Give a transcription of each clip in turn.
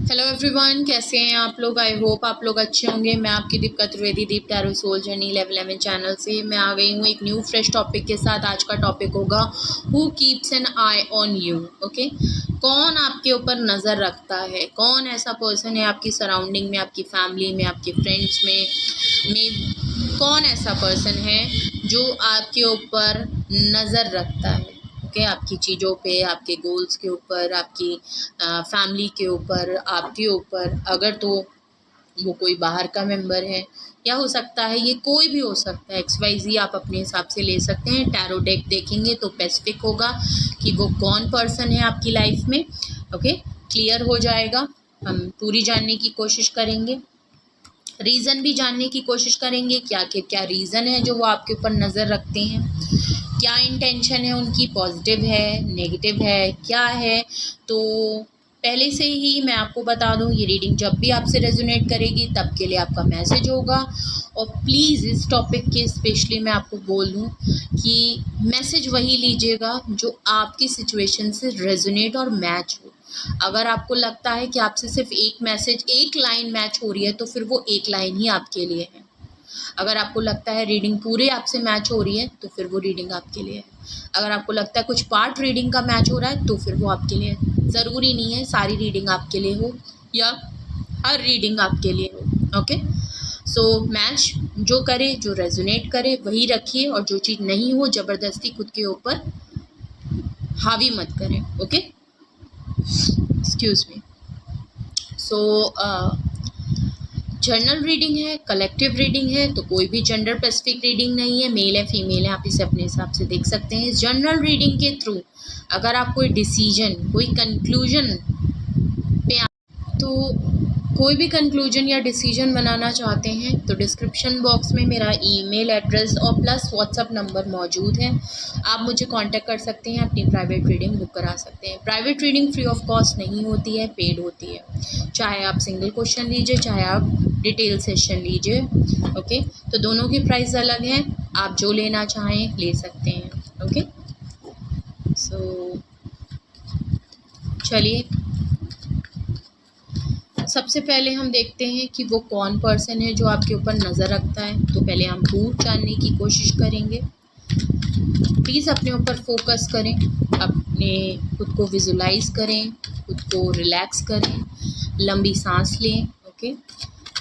Hello everyone, कैसे हैं आप लोग। आई होप आप लोग अच्छे होंगे। मैं आपकी Deepika Trivedi, deep tarot soul journey level 11 channel से मैं आ गई हूँ एक न्यू फ्रेश टॉपिक के साथ। आज का टॉपिक होगा who keeps an eye on you. Okay, कौन आपके ऊपर नज़र रखता है, कौन ऐसा पर्सन है आपकी सराउंडिंग में, आपकी फैमिली में, आपके फ्रेंड्स में कौन ऐसा पर्सन है जो आपके ऊपर नज़र रखता है। ओके, आपकी चीज़ों पे, आपके गोल्स के ऊपर, आपकी फैमिली के ऊपर, आपके ऊपर। अगर तो वो कोई बाहर का मेंबर है या हो सकता है ये कोई भी हो सकता है, XYZ आप अपने हिसाब से ले सकते हैं। टैरो डेक देखेंगे तो स्पेसिफिक होगा कि वो कौन पर्सन है आपकी लाइफ में। ओके, क्लियर हो जाएगा। हम पूरी जानने की कोशिश करेंगे, रीज़न भी जानने की कोशिश करेंगे, क्या रीज़न है जो वो आपके ऊपर नज़र रखते हैं, क्या इंटेंशन है उनकी, पॉजिटिव है, नेगेटिव है, क्या है। तो पहले से ही मैं आपको बता दूं, ये रीडिंग जब भी आपसे रेजोनेट करेगी तब के लिए आपका मैसेज होगा। और प्लीज़ इस टॉपिक के स्पेशली मैं आपको बोल दूं कि मैसेज वही लीजिएगा जो आपकी सिचुएशन से रेजोनेट और मैच हो। अगर आपको लगता है कि आपसे सिर्फ एक मैसेज, एक लाइन मैच हो रही है तो फिर वो एक लाइन ही आपके लिए है। अगर आपको लगता है रीडिंग पूरे आपसे मैच हो रही है तो फिर वो रीडिंग आपके लिए है। अगर आपको लगता है कुछ पार्ट रीडिंग का मैच हो रहा है तो फिर वो आपके लिए है। ज़रूरी नहीं है सारी रीडिंग आपके लिए हो या हर रीडिंग आपके लिए हो। ओके, सो मैच जो करे, जो रेजोनेट करे वही रखिए, और जो चीज़ नहीं हो ज़बरदस्ती खुद के ऊपर हावी मत करें। Okay, excuse me. So journal reading है, कलेक्टिव रीडिंग है, तो कोई भी जेंडर स्पेसिफिक रीडिंग नहीं है। मेल है, फीमेल है, आप इसे अपने हिसाब से देख सकते हैं। इस जर्नल रीडिंग के थ्रू अगर आप कोई डिसीजन, कोई कंक्लूजन पे तो कोई भी कंक्लूजन या डिसीजन बनाना चाहते हैं तो डिस्क्रिप्शन बॉक्स में मेरा ईमेल एड्रेस और प्लस व्हाट्सअप नंबर मौजूद है। आप मुझे कांटेक्ट कर सकते हैं, अपनी प्राइवेट रीडिंग बुक करा सकते हैं। Private reading free of cost नहीं होती है, पेड होती है। चाहे आप सिंगल क्वेश्चन लीजिए, चाहे आप डिटेल सेशन लीजिए। ओके, तो दोनों की प्राइस अलग है, आप जो लेना चाहें ले सकते हैं। ओके, सो चलिए सबसे पहले हम देखते हैं कि वो कौन पर्सन है जो आपके ऊपर नज़र रखता है। तो पहले हम हु जानने की कोशिश करेंगे। प्लीज़ अपने ऊपर फोकस करें, अपने खुद को विजुलाइज करें, खुद को रिलैक्स करें, लंबी सांस लें। ओके,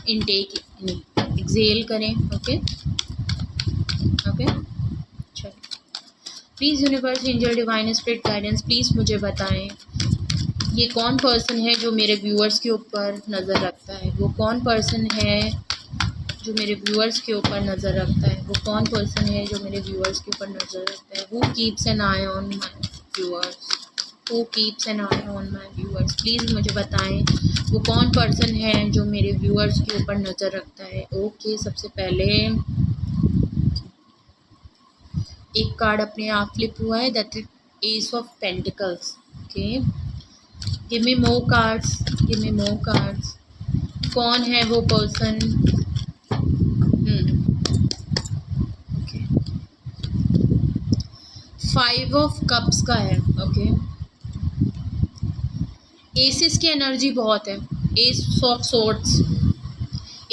इनटेक एक्सहेल करें। ओके ओके, चलिए please universe, angel, divine spirit guidance, please मुझे बताएं ये कौन पर्सन है जो मेरे व्यूअर्स के ऊपर नज़र रखता है। वो कौन पर्सन है जो मेरे व्यूअर्स के ऊपर नज़र रखता है। वो कौन पर्सन है जो मेरे व्यूअर्स के ऊपर नज़र रखता है। Who keeps an eye on my viewers, who keeps an eye on my viewers, please मुझे बताएं वो कौन पर्सन है जो मेरे व्यूअर्स के ऊपर नज़र रखता है। ओके, सबसे पहले एक कार्ड अपने आप फ्लिप हुआ है, that is S of pentacles. Okay, give me more cards, give me more cards. कौन है वो पर्सन। ओके, 5 ऑफ कप्स का है। ओके, एसिस की एनर्जी बहुत है। S of swords,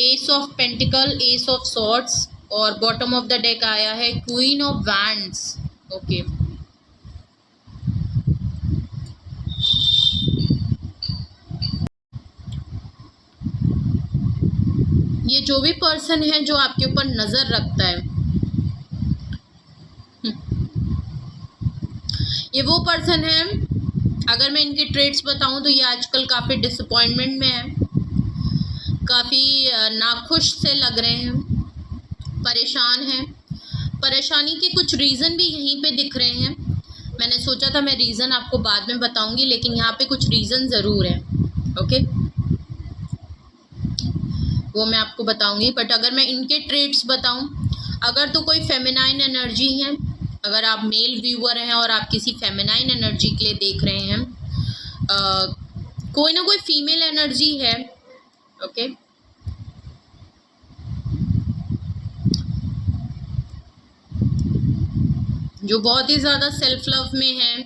S of pentacle, S of swords, और बॉटम ऑफ द डेक आया है क्वीन ऑफ वैंड्स। ओके, ये जो भी पर्सन है जो आपके ऊपर नज़र रखता है, ये वो पर्सन है। अगर मैं इनके ट्रेड्स बताऊं तो ये आजकल काफ़ी डिसअपॉइंटमेंट में है, काफ़ी नाखुश से लग रहे हैं, परेशान हैं। परेशानी के कुछ रीज़न भी यहीं पे दिख रहे हैं। मैंने सोचा था मैं रीज़न आपको बाद में बताऊंगी, लेकिन यहाँ पे कुछ रीज़न ज़रूर है। ओके, वो मैं आपको बताऊंगी। बट अगर मैं इनके ट्रेड्स बताऊं, अगर तो कोई फेमिनाइन एनर्जी है, अगर आप मेल व्यूअर हैं और आप किसी फेमिनाइन एनर्जी के लिए देख रहे हैं, कोई ना कोई फीमेल एनर्जी है। ओके, जो बहुत ही ज़्यादा सेल्फ लव में है,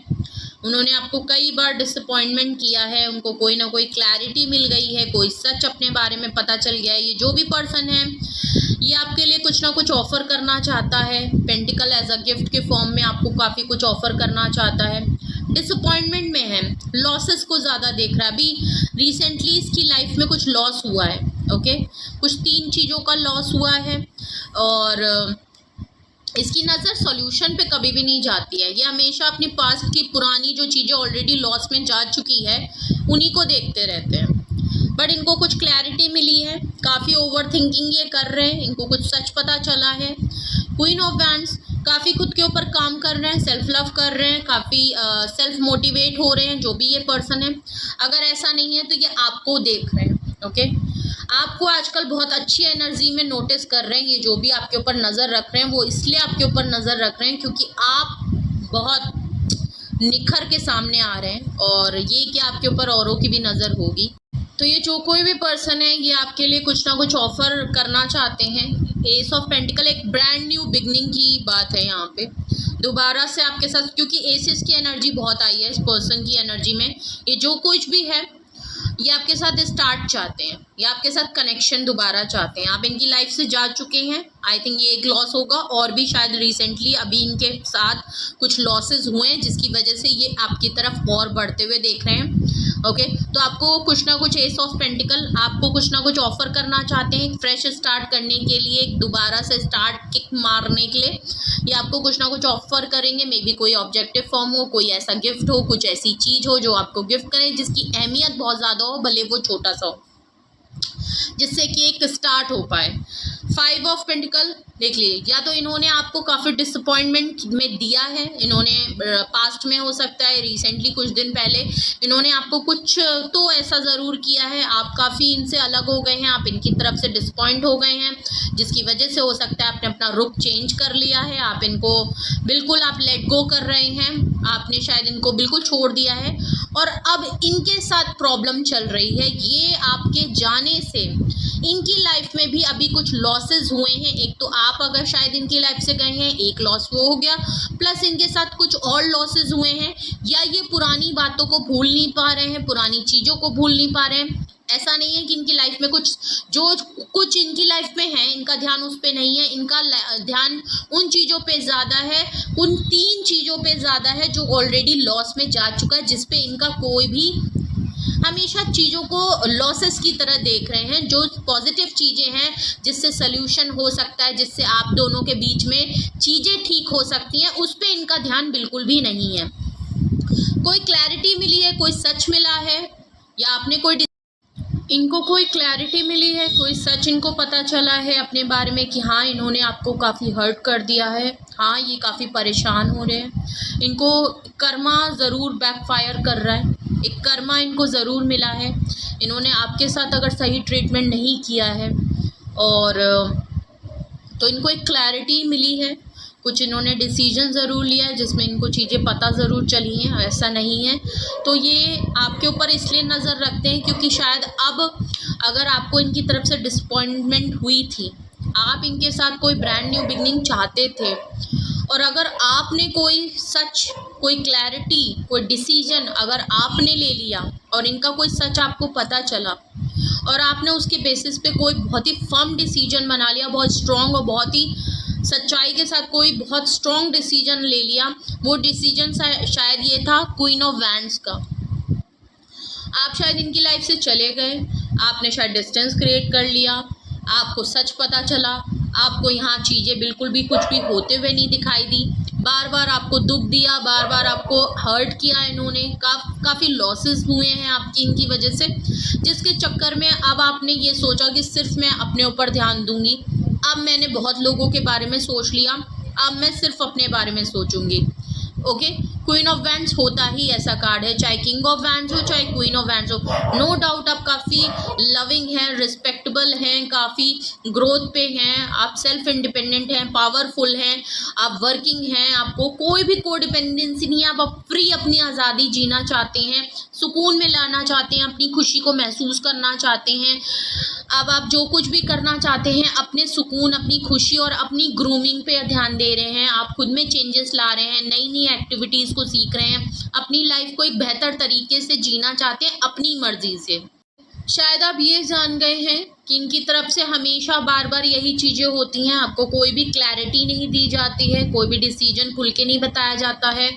उन्होंने आपको कई बार डिसअपॉइंटमेंट किया है, उनको कोई ना कोई क्लैरिटी मिल गई है, कोई सच अपने बारे में पता चल गया है। ये जो भी पर्सन है ये आपके लिए कुछ ना कुछ ऑफर करना चाहता है, पेंटिकल एज अ गिफ्ट के फॉर्म में आपको काफ़ी कुछ ऑफर करना चाहता है। डिसअपॉइंटमेंट में है, लॉसेस को ज़्यादा देख रहा है। अभी रिसेंटली इसकी लाइफ में कुछ लॉस हुआ है, ओके, कुछ 3 चीज़ों का लॉस हुआ है और इसकी नज़र सॉल्यूशन पे कभी भी नहीं जाती है। ये हमेशा अपनी पास्ट की पुरानी जो चीज़ें ऑलरेडी लॉस में जा चुकी है उन्हीं को देखते रहते हैं। बट इनको कुछ क्लैरिटी मिली है, काफ़ी ओवर थिंकिंग ये कर रहे हैं, इनको कुछ सच पता चला है। क्वीन ऑफ वैंड्स काफ़ी खुद के ऊपर काम कर रहे हैं, सेल्फ लव कर रहे हैं, काफ़ी सेल्फ मोटिवेट हो रहे हैं जो भी ये पर्सन है। अगर ऐसा नहीं है तो ये आपको देख रहे हैं, ओके। आपको आजकल बहुत अच्छी एनर्जी में नोटिस कर रहे हैं। ये जो भी आपके ऊपर नज़र रख रहे हैं वो इसलिए आपके ऊपर नज़र रख रहे हैं क्योंकि आप बहुत निखर के सामने आ रहे हैं और ये कि आपके ऊपर औरों की भी नज़र होगी। तो ये जो कोई भी पर्सन है ये आपके लिए कुछ ना कुछ ऑफर करना चाहते हैं। एस ऑफ पेंटिकल एक ब्रांड न्यू बिगनिंग की बात है यहाँ पे, दोबारा से आपके साथ, क्योंकि एसेस की एनर्जी बहुत आई है इस पर्सन की एनर्जी में। ये जो कुछ भी है ये आपके साथ स्टार्ट चाहते हैं, ये आपके साथ कनेक्शन दोबारा चाहते हैं। आप इनकी लाइफ से जा चुके हैं, आई थिंक ये एक लॉस होगा और भी शायद रिसेंटली अभी इनके साथ कुछ लॉसेस हुए हैं जिसकी वजह से ये आपकी तरफ और बढ़ते हुए देख रहे हैं, ओके। तो आपको कुछ ना कुछ एस ऑफ पेंटिकल आपको कुछ ना कुछ ऑफर करना चाहते हैं, फ्रेश स्टार्ट करने के लिए, दोबारा से स्टार्ट किक मारने के लिए ये आपको कुछ ना कुछ ऑफर करेंगे। मे बी कोई ऑब्जेक्टिव फॉर्म हो, कोई ऐसा गिफ्ट हो, कुछ ऐसी चीज़ हो जो आपको गिफ्ट करें जिसकी अहमियत बहुत ज़्यादा हो, भले वो छोटा सा हो, जिससे कि एक स्टार्ट हो पाए। 5 ऑफ पेंटिकल देख लीजिए, या तो इन्होंने आपको काफ़ी डिसअपॉइंटमेंट में दिया है, इन्होंने पास्ट में हो सकता है, रिसेंटली कुछ दिन पहले इन्होंने आपको कुछ तो ऐसा ज़रूर किया है, आप काफ़ी इनसे अलग हो गए हैं, आप इनकी तरफ से डिसअपॉइंट हो गए हैं, जिसकी वजह से हो सकता है आपने अपना रुख चेंज कर लिया है, आप इनको बिल्कुल आप लेट गो कर रहे हैं, आपने शायद इनको बिल्कुल छोड़ दिया है और अब इनके साथ प्रॉब्लम चल रही है। ये आपके जाने से इनकी लाइफ में भी अभी कुछ लॉसेस हुए हैं। एक तो आप अगर शायद इनकी लाइफ से गए हैं, एक लॉस वो हो गया, प्लस इनके साथ कुछ और लॉसेस हुए हैं, या ये पुरानी बातों को भूल नहीं पा रहे हैं, पुरानी चीज़ों को भूल नहीं पा रहे हैं। ऐसा नहीं है कि इनकी लाइफ में कुछ इनकी लाइफ में है, इनका ध्यान उस पे नहीं है, इनका ध्यान उन चीज़ों पे ज़्यादा है, उन 3 चीज़ों पे ज़्यादा है जो ऑलरेडी लॉस में जा चुका है, जिस पे इनका कोई भी हमेशा चीज़ों को लॉसेस की तरह देख रहे हैं। जो पॉजिटिव चीज़ें हैं जिससे सल्यूशन हो सकता है, जिससे आप दोनों के बीच में चीज़ें ठीक हो सकती हैं, उस पे इनका ध्यान बिल्कुल भी नहीं है। कोई क्लैरिटी मिली है, कोई सच मिला है, या आपने इनको कोई क्लैरिटी मिली है, कोई सच इनको पता चला है अपने बारे में कि हाँ इन्होंने आपको काफ़ी हर्ट कर दिया है, हाँ ये काफ़ी परेशान हो रहे हैं, इनको कर्मा ज़रूर बैकफायर कर रहा है, एक कर्मा इनको ज़रूर मिला है। इन्होंने आपके साथ अगर सही ट्रीटमेंट नहीं किया है और तो इनको एक क्लैरिटी मिली है, कुछ इन्होंने डिसीजन ज़रूर लिया है जिसमें इनको चीज़ें पता ज़रूर चली हैं, ऐसा नहीं है। तो ये आपके ऊपर इसलिए नज़र रखते हैं क्योंकि शायद अब अगर आपको इनकी तरफ से डिसअपॉइंटमेंट हुई थी, आप इनके साथ कोई ब्रांड न्यू बिगनिंग चाहते थे और अगर आपने कोई सच, कोई क्लैरिटी, कोई डिसीजन अगर आपने ले लिया और इनका कोई सच आपको पता चला और आपने उसके बेसिस पे कोई बहुत ही फर्म डिसीजन बना लिया, बहुत स्ट्रॉन्ग और बहुत ही सच्चाई के साथ कोई बहुत स्ट्रॉन्ग डिसीजन ले लिया, वो डिसीजन शायद ये था क्वीन ऑफ वैंड्स का। आप शायद इनकी लाइफ से चले गए, आपने शायद डिस्टेंस क्रिएट कर लिया, आपको सच पता चला, आपको यहाँ चीज़ें बिल्कुल भी कुछ भी होते हुए नहीं दिखाई दी, बार बार आपको दुख दिया, बार बार आपको हर्ट किया इन्होंने, काफ़ी लॉसेस हुए हैं आपकी इनकी वजह से, जिसके चक्कर में अब आपने ये सोचा कि सिर्फ मैं अपने ऊपर ध्यान दूंगी, अब मैंने बहुत लोगों के बारे में सोच लिया, अब मैं सिर्फ अपने बारे में सोचूंगी। ओके, क्वीन ऑफ वैंड्स होता ही ऐसा कार्ड है, चाहे किंग ऑफ वैंड्स हो चाहे क्वीन ऑफ वैंड्स हो। नो डाउट आप काफ़ी लविंग हैं, रिस्पेक्टेबल स्टेबल हैं, काफ़ी ग्रोथ पे हैं, आप सेल्फ इंडिपेंडेंट हैं, पावरफुल हैं, आप वर्किंग हैं, आपको कोई भी कोडिपेंडेंसी नहीं है, आप फ्री अपनी आज़ादी जीना चाहते हैं, सुकून में लाना चाहते हैं, अपनी खुशी को महसूस करना चाहते हैं। अब आप जो कुछ भी करना चाहते हैं अपने सुकून, अपनी खुशी और अपनी ग्रूमिंग पे ध्यान दे रहे हैं, आप खुद में चेंजेस ला रहे हैं, नई नई एक्टिविटीज़ को सीख रहे हैं, अपनी लाइफ को एक बेहतर तरीके से जीना चाहते हैं अपनी मर्जी से। शायद आप ये जान गए हैं कि इनकी तरफ से हमेशा बार बार यही चीज़ें होती हैं, आपको कोई भी क्लैरिटी नहीं दी जाती है, कोई भी डिसीजन खुल के नहीं बताया जाता है,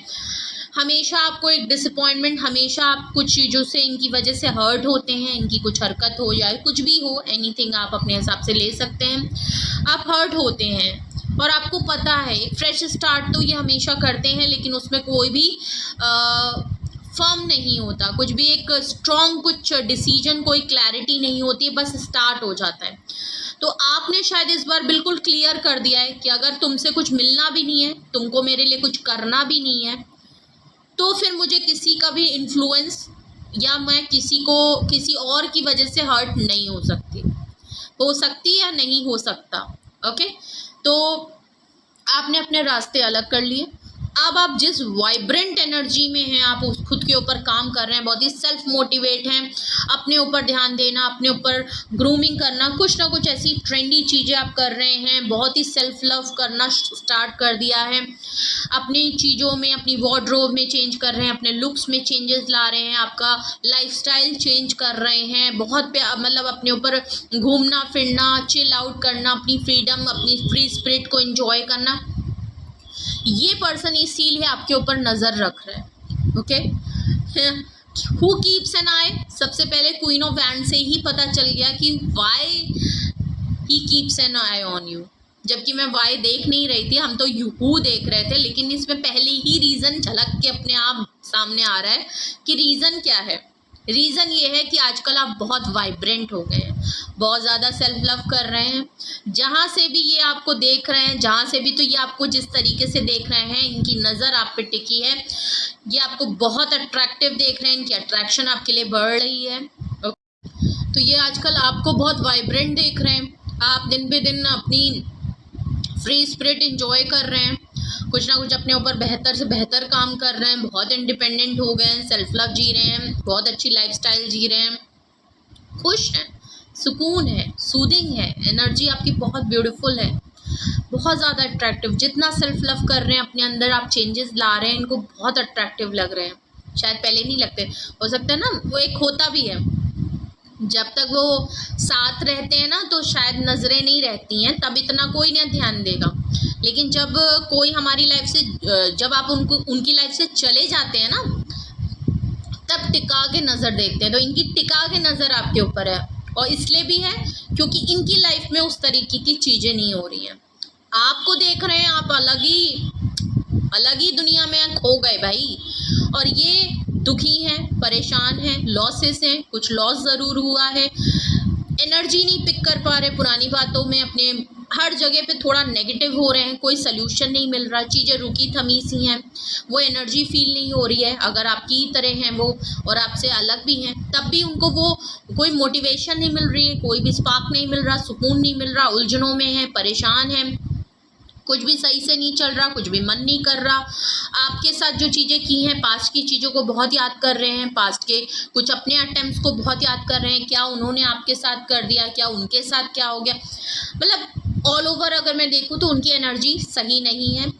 हमेशा आपको एक डिसअपॉइंटमेंट, हमेशा आप कुछ चीज़ों से इनकी वजह से हर्ट होते हैं, इनकी कुछ हरकत हो या कुछ भी हो, एनीथिंग आप अपने हिसाब से ले सकते हैं, आप हर्ट होते हैं और आपको पता है एक फ्रेश स्टार्ट तो ये हमेशा करते हैं, लेकिन उसमें कोई भी फर्म नहीं होता, कुछ भी एक स्ट्रॉन्ग कुछ डिसीजन, कोई क्लैरिटी नहीं होती है, बस स्टार्ट हो जाता है। तो आपने शायद इस बार बिल्कुल क्लियर कर दिया है कि अगर तुमसे कुछ मिलना भी नहीं है, तुमको मेरे लिए कुछ करना भी नहीं है, तो फिर मुझे किसी का भी इन्फ्लुएंस या मैं किसी और की वजह से हर्ट नहीं हो सकती या नहीं हो सकता। ओके, तो आपने अपने रास्ते अलग कर लिए। अब आप जिस वाइब्रेंट एनर्जी में हैं, आप उस खुद के ऊपर काम कर रहे हैं, बहुत ही सेल्फ मोटिवेट हैं, अपने ऊपर ध्यान देना, अपने ऊपर ग्रूमिंग करना, कुछ ना कुछ ऐसी ट्रेंडी चीज़ें आप कर रहे हैं, बहुत ही सेल्फ लव करना स्टार्ट कर दिया है, अपनी चीज़ों में, अपनी वार्डरोब में चेंज कर रहे हैं, अपने लुक्स में चेंजेस ला रहे हैं, आपका लाइफस्टाइल चेंज कर रहे हैं, बहुत मतलब अपने ऊपर घूमना फिरना, चिल आउट करना, अपनी फ्रीडम, अपनी फ्री स्पिरिट को एंजॉय करना, ये पर्सन इसीलिए आपके ऊपर नज़र रख रहा है। ओके, हु कीप्स एन आई, सबसे पहले क्वीन ऑफ वैंड से ही पता चल गया कि why he keeps an eye on you, जबकि मैं वाई देख नहीं रही थी, हम तो हु देख रहे थे, लेकिन इसमें पहले ही रीज़न झलक के अपने आप सामने आ रहा है कि रीज़न क्या है। रीज़न ये है कि आजकल आप बहुत वाइब्रेंट हो गए हैं, बहुत ज़्यादा सेल्फ लव कर रहे हैं, जहाँ से भी ये आपको देख रहे हैं, जहाँ से भी तो ये आपको जिस तरीके से देख रहे हैं, इनकी नज़र आप पे टिकी है, ये आपको बहुत अट्रैक्टिव देख रहे हैं, इनकी अट्रैक्शन आपके लिए बढ़ रही है। तो ये आजकल आपको बहुत वाइब्रेंट देख रहे हैं, आप दिन पे दिन अपनी फ्री स्पिरिट एंजॉय कर रहे हैं, कुछ ना कुछ अपने ऊपर बेहतर से बेहतर काम कर रहे हैं, बहुत इंडिपेंडेंट हो गए हैं, सेल्फ लव जी रहे हैं, बहुत अच्छी लाइफस्टाइल जी रहे हैं, खुश हैं, सुकून है, सूदिंग है, एनर्जी आपकी बहुत ब्यूटीफुल है, बहुत ज़्यादा अट्रैक्टिव। जितना सेल्फ लव कर रहे हैं अपने अंदर, आप चेंजेस ला रहे हैं, इनको बहुत अट्रैक्टिव लग रहे हैं, शायद पहले नहीं लगते, हो सकता है ना, वो एक होता भी है, जब तक वो साथ रहते हैं ना तो शायद नज़रें नहीं रहती हैं, तब इतना कोई नहीं ध्यान देगा, लेकिन जब कोई हमारी लाइफ से, जब आप उनकी लाइफ से चले जाते हैं ना, तब टिका के नज़र देखते हैं। तो इनकी टिका के नज़र आपके ऊपर है, और इसलिए भी है क्योंकि इनकी लाइफ में उस तरीके की चीज़ें नहीं हो रही हैं, आपको देख रहे हैं, आप अलग ही दुनिया में खो गए भाई, और ये दुखी हैं, परेशान हैं, लॉसेस हैं, कुछ लॉस ज़रूर हुआ है, एनर्जी नहीं पिक कर पा रहे, पुरानी बातों में अपने हर जगह पे थोड़ा नेगेटिव हो रहे हैं, कोई सल्यूशन नहीं मिल रहा, चीज़ें रुकी थमी सी हैं, वो एनर्जी फील नहीं हो रही है। अगर आपकी तरह हैं वो और आपसे अलग भी हैं, तब भी उनको वो कोई मोटिवेशन नहीं मिल रही है, कोई भी स्पार्क नहीं मिल रहा, सुकून नहीं मिल रहा, उलझनों में है, परेशान हैं, कुछ भी सही से नहीं चल रहा, कुछ भी मन नहीं कर रहा, आपके साथ जो चीज़ें की हैं, पास्ट की चीज़ों को बहुत याद कर रहे हैं, पास्ट के कुछ अपने अटेम्प्ट्स को बहुत याद कर रहे हैं, क्या उन्होंने आपके साथ कर दिया, क्या उनके साथ क्या हो गया, मतलब ऑल ओवर अगर मैं देखूँ तो उनकी एनर्जी सही नहीं है,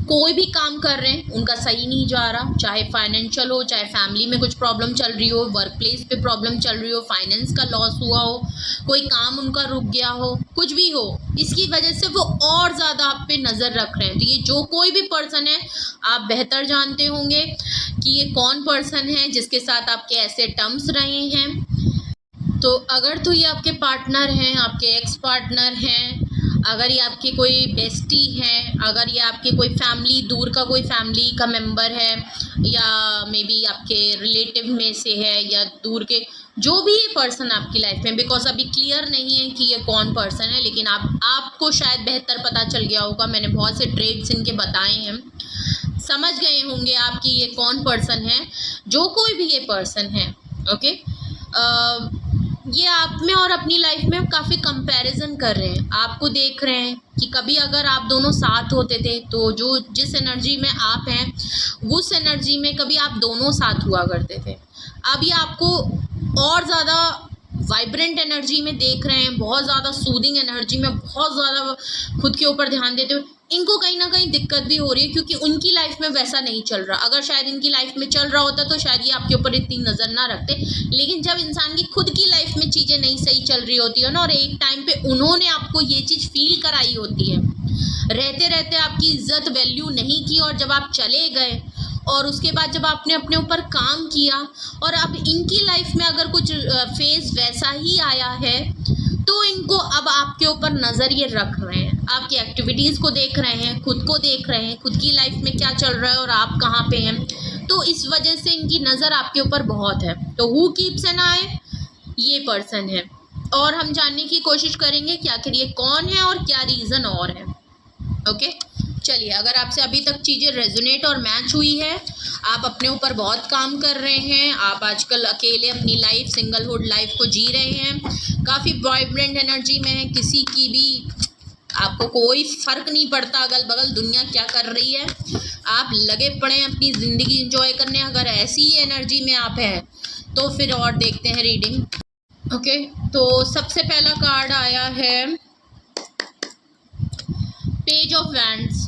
कोई भी काम कर रहे हैं उनका सही नहीं जा रहा, चाहे फाइनेंशियल हो, चाहे फैमिली में कुछ प्रॉब्लम चल रही हो, वर्क प्लेस पे प्रॉब्लम चल रही हो, फाइनेंस का लॉस हुआ हो, कोई काम उनका रुक गया हो, कुछ भी हो, इसकी वजह से वो और ज़्यादा आप पे नज़र रख रहे हैं। तो ये जो कोई भी पर्सन है, आप बेहतर जानते होंगे कि ये कौन पर्सन है जिसके साथ आपके ऐसे टर्म्स रहे हैं। तो अगर तो ये आपके पार्टनर हैं, आपके एक्स पार्टनर हैं, अगर ये आपके कोई बेस्टी हैं, अगर ये आपके कोई फैमिली, दूर का कोई फैमिली का मेंबर है, या मे बी आपके रिलेटिव में से है, या दूर के जो भी ये पर्सन आपकी लाइफ में, बिकॉज अभी क्लियर नहीं है कि ये कौन पर्सन है, लेकिन आपको शायद बेहतर पता चल गया होगा, मैंने बहुत से ट्रेड्स इनके बताए हैं, समझ गए होंगे आप कि ये कौन पर्सन है, जो कोई भी ये पर्सन है। ओके, ये आप में और अपनी लाइफ में काफ़ी कंपैरिजन कर रहे हैं, आपको देख रहे हैं कि कभी अगर आप दोनों साथ होते थे तो जो जिस एनर्जी में आप हैं उस एनर्जी में कभी आप दोनों साथ हुआ करते थे। अब ये आपको और ज़्यादा वाइब्रेंट एनर्जी में देख रहे हैं, बहुत ज़्यादा सूदिंग एनर्जी में, बहुत ज़्यादा खुद के ऊपर ध्यान देते हुए। इनको कहीं ना कहीं दिक्कत भी हो रही है क्योंकि उनकी लाइफ में वैसा नहीं चल रहा। अगर शायद इनकी लाइफ में चल रहा होता तो शायद ये आपके ऊपर इतनी नज़र ना रखते, लेकिन जब इंसान की खुद की लाइफ में चीज़ें नहीं सही चल रही होती है ना, और एक टाइम पे उन्होंने आपको ये चीज़ फील कराई होती है, रहते रहते आपकी इज्जत वैल्यू नहीं की, और जब आप चले गए और उसके बाद जब आपने अपने ऊपर काम किया और अब इनकी लाइफ में अगर कुछ फेज वैसा ही आया है तो इनको अब आपके ऊपर नज़र ये रख रहे हैं, आपकी एक्टिविटीज़ को देख रहे हैं, खुद को देख रहे हैं, खुद की लाइफ में क्या चल रहा है और आप कहाँ पे हैं। तो इस वजह से इनकी नज़र आपके ऊपर बहुत है। तो हु कीप्स एन आई, ये पर्सन है, और हम जानने की कोशिश करेंगे कि आखिर ये कौन है और क्या रीज़न और है। ओके, चलिए, अगर आपसे अभी तक चीज़ें रेजोनेट और मैच हुई है, आप अपने ऊपर बहुत काम कर रहे हैं, आप आजकल अकेले अपनी लाइफ, सिंगलहुड लाइफ को जी रहे हैं, काफ़ी वाइब्रेंट एनर्जी में है, किसी की भी आपको कोई फ़र्क नहीं पड़ता अगल बगल दुनिया क्या कर रही है, आप लगे पड़े हैं अपनी ज़िंदगी एंजॉय करने। अगर ऐसी ही एनर्जी में आप हैं तो फिर और देखते हैं रीडिंग। ओके, तो सबसे पहला कार्ड आया है page of wands.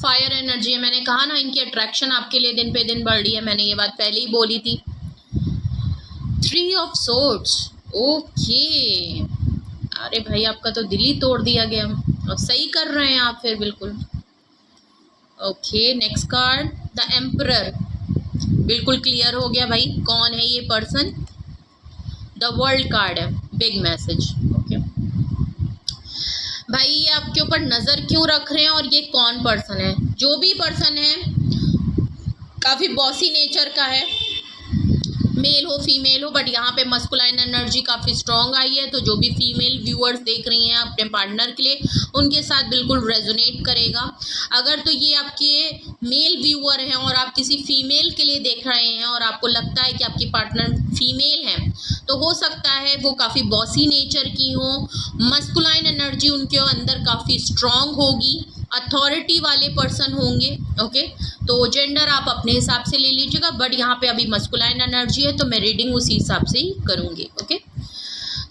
Fire energy है, मैंने कहा ना इनकी अट्रैक्शन आपके लिए दिन पे दिन बढ़ रही है, मैंने ये बात पहले ही बोली थी। 3 ऑफ सोर्ड्स, ओके, अरे भाई आपका तो दिल ही तोड़ दिया गया, और सही कर रहे हैं आप फिर बिल्कुल। Okay, next card the emperor, बिल्कुल क्लियर हो गया भाई कौन है ये पर्सन। द वर्ल्ड कार्ड है, बिग मैसेज। ओके भाई, ये आपके ऊपर नज़र क्यों रख रहे हैं और ये कौन पर्सन है? जो भी पर्सन है काफ़ी बॉसी नेचर का है, मेल हो फीमेल हो, बट यहाँ पे मस्कुलाइन एनर्जी काफ़ी स्ट्रॉन्ग आई है। तो जो भी फीमेल व्यूअर्स देख रही हैं अपने पार्टनर के लिए, उनके साथ बिल्कुल रेजोनेट करेगा। अगर तो ये आपके मेल व्यूअर हैं और आप किसी फीमेल के लिए देख रहे हैं और आपको लगता है कि आपकी पार्टनर फीमेल है, तो हो सकता है वो काफ़ी बॉसी नेचर की हो, मस्कुलाइन एनर्जी उनके अंदर काफ़ी स्ट्रॉन्ग होगी, अथॉरिटी वाले पर्सन होंगे। ओके, तो जेंडर आप अपने हिसाब से ले लीजिएगा, बट यहाँ पे अभी मस्कुलाइन एनर्जी है तो मैं रीडिंग उसी हिसाब से ही करूँगी। ओके,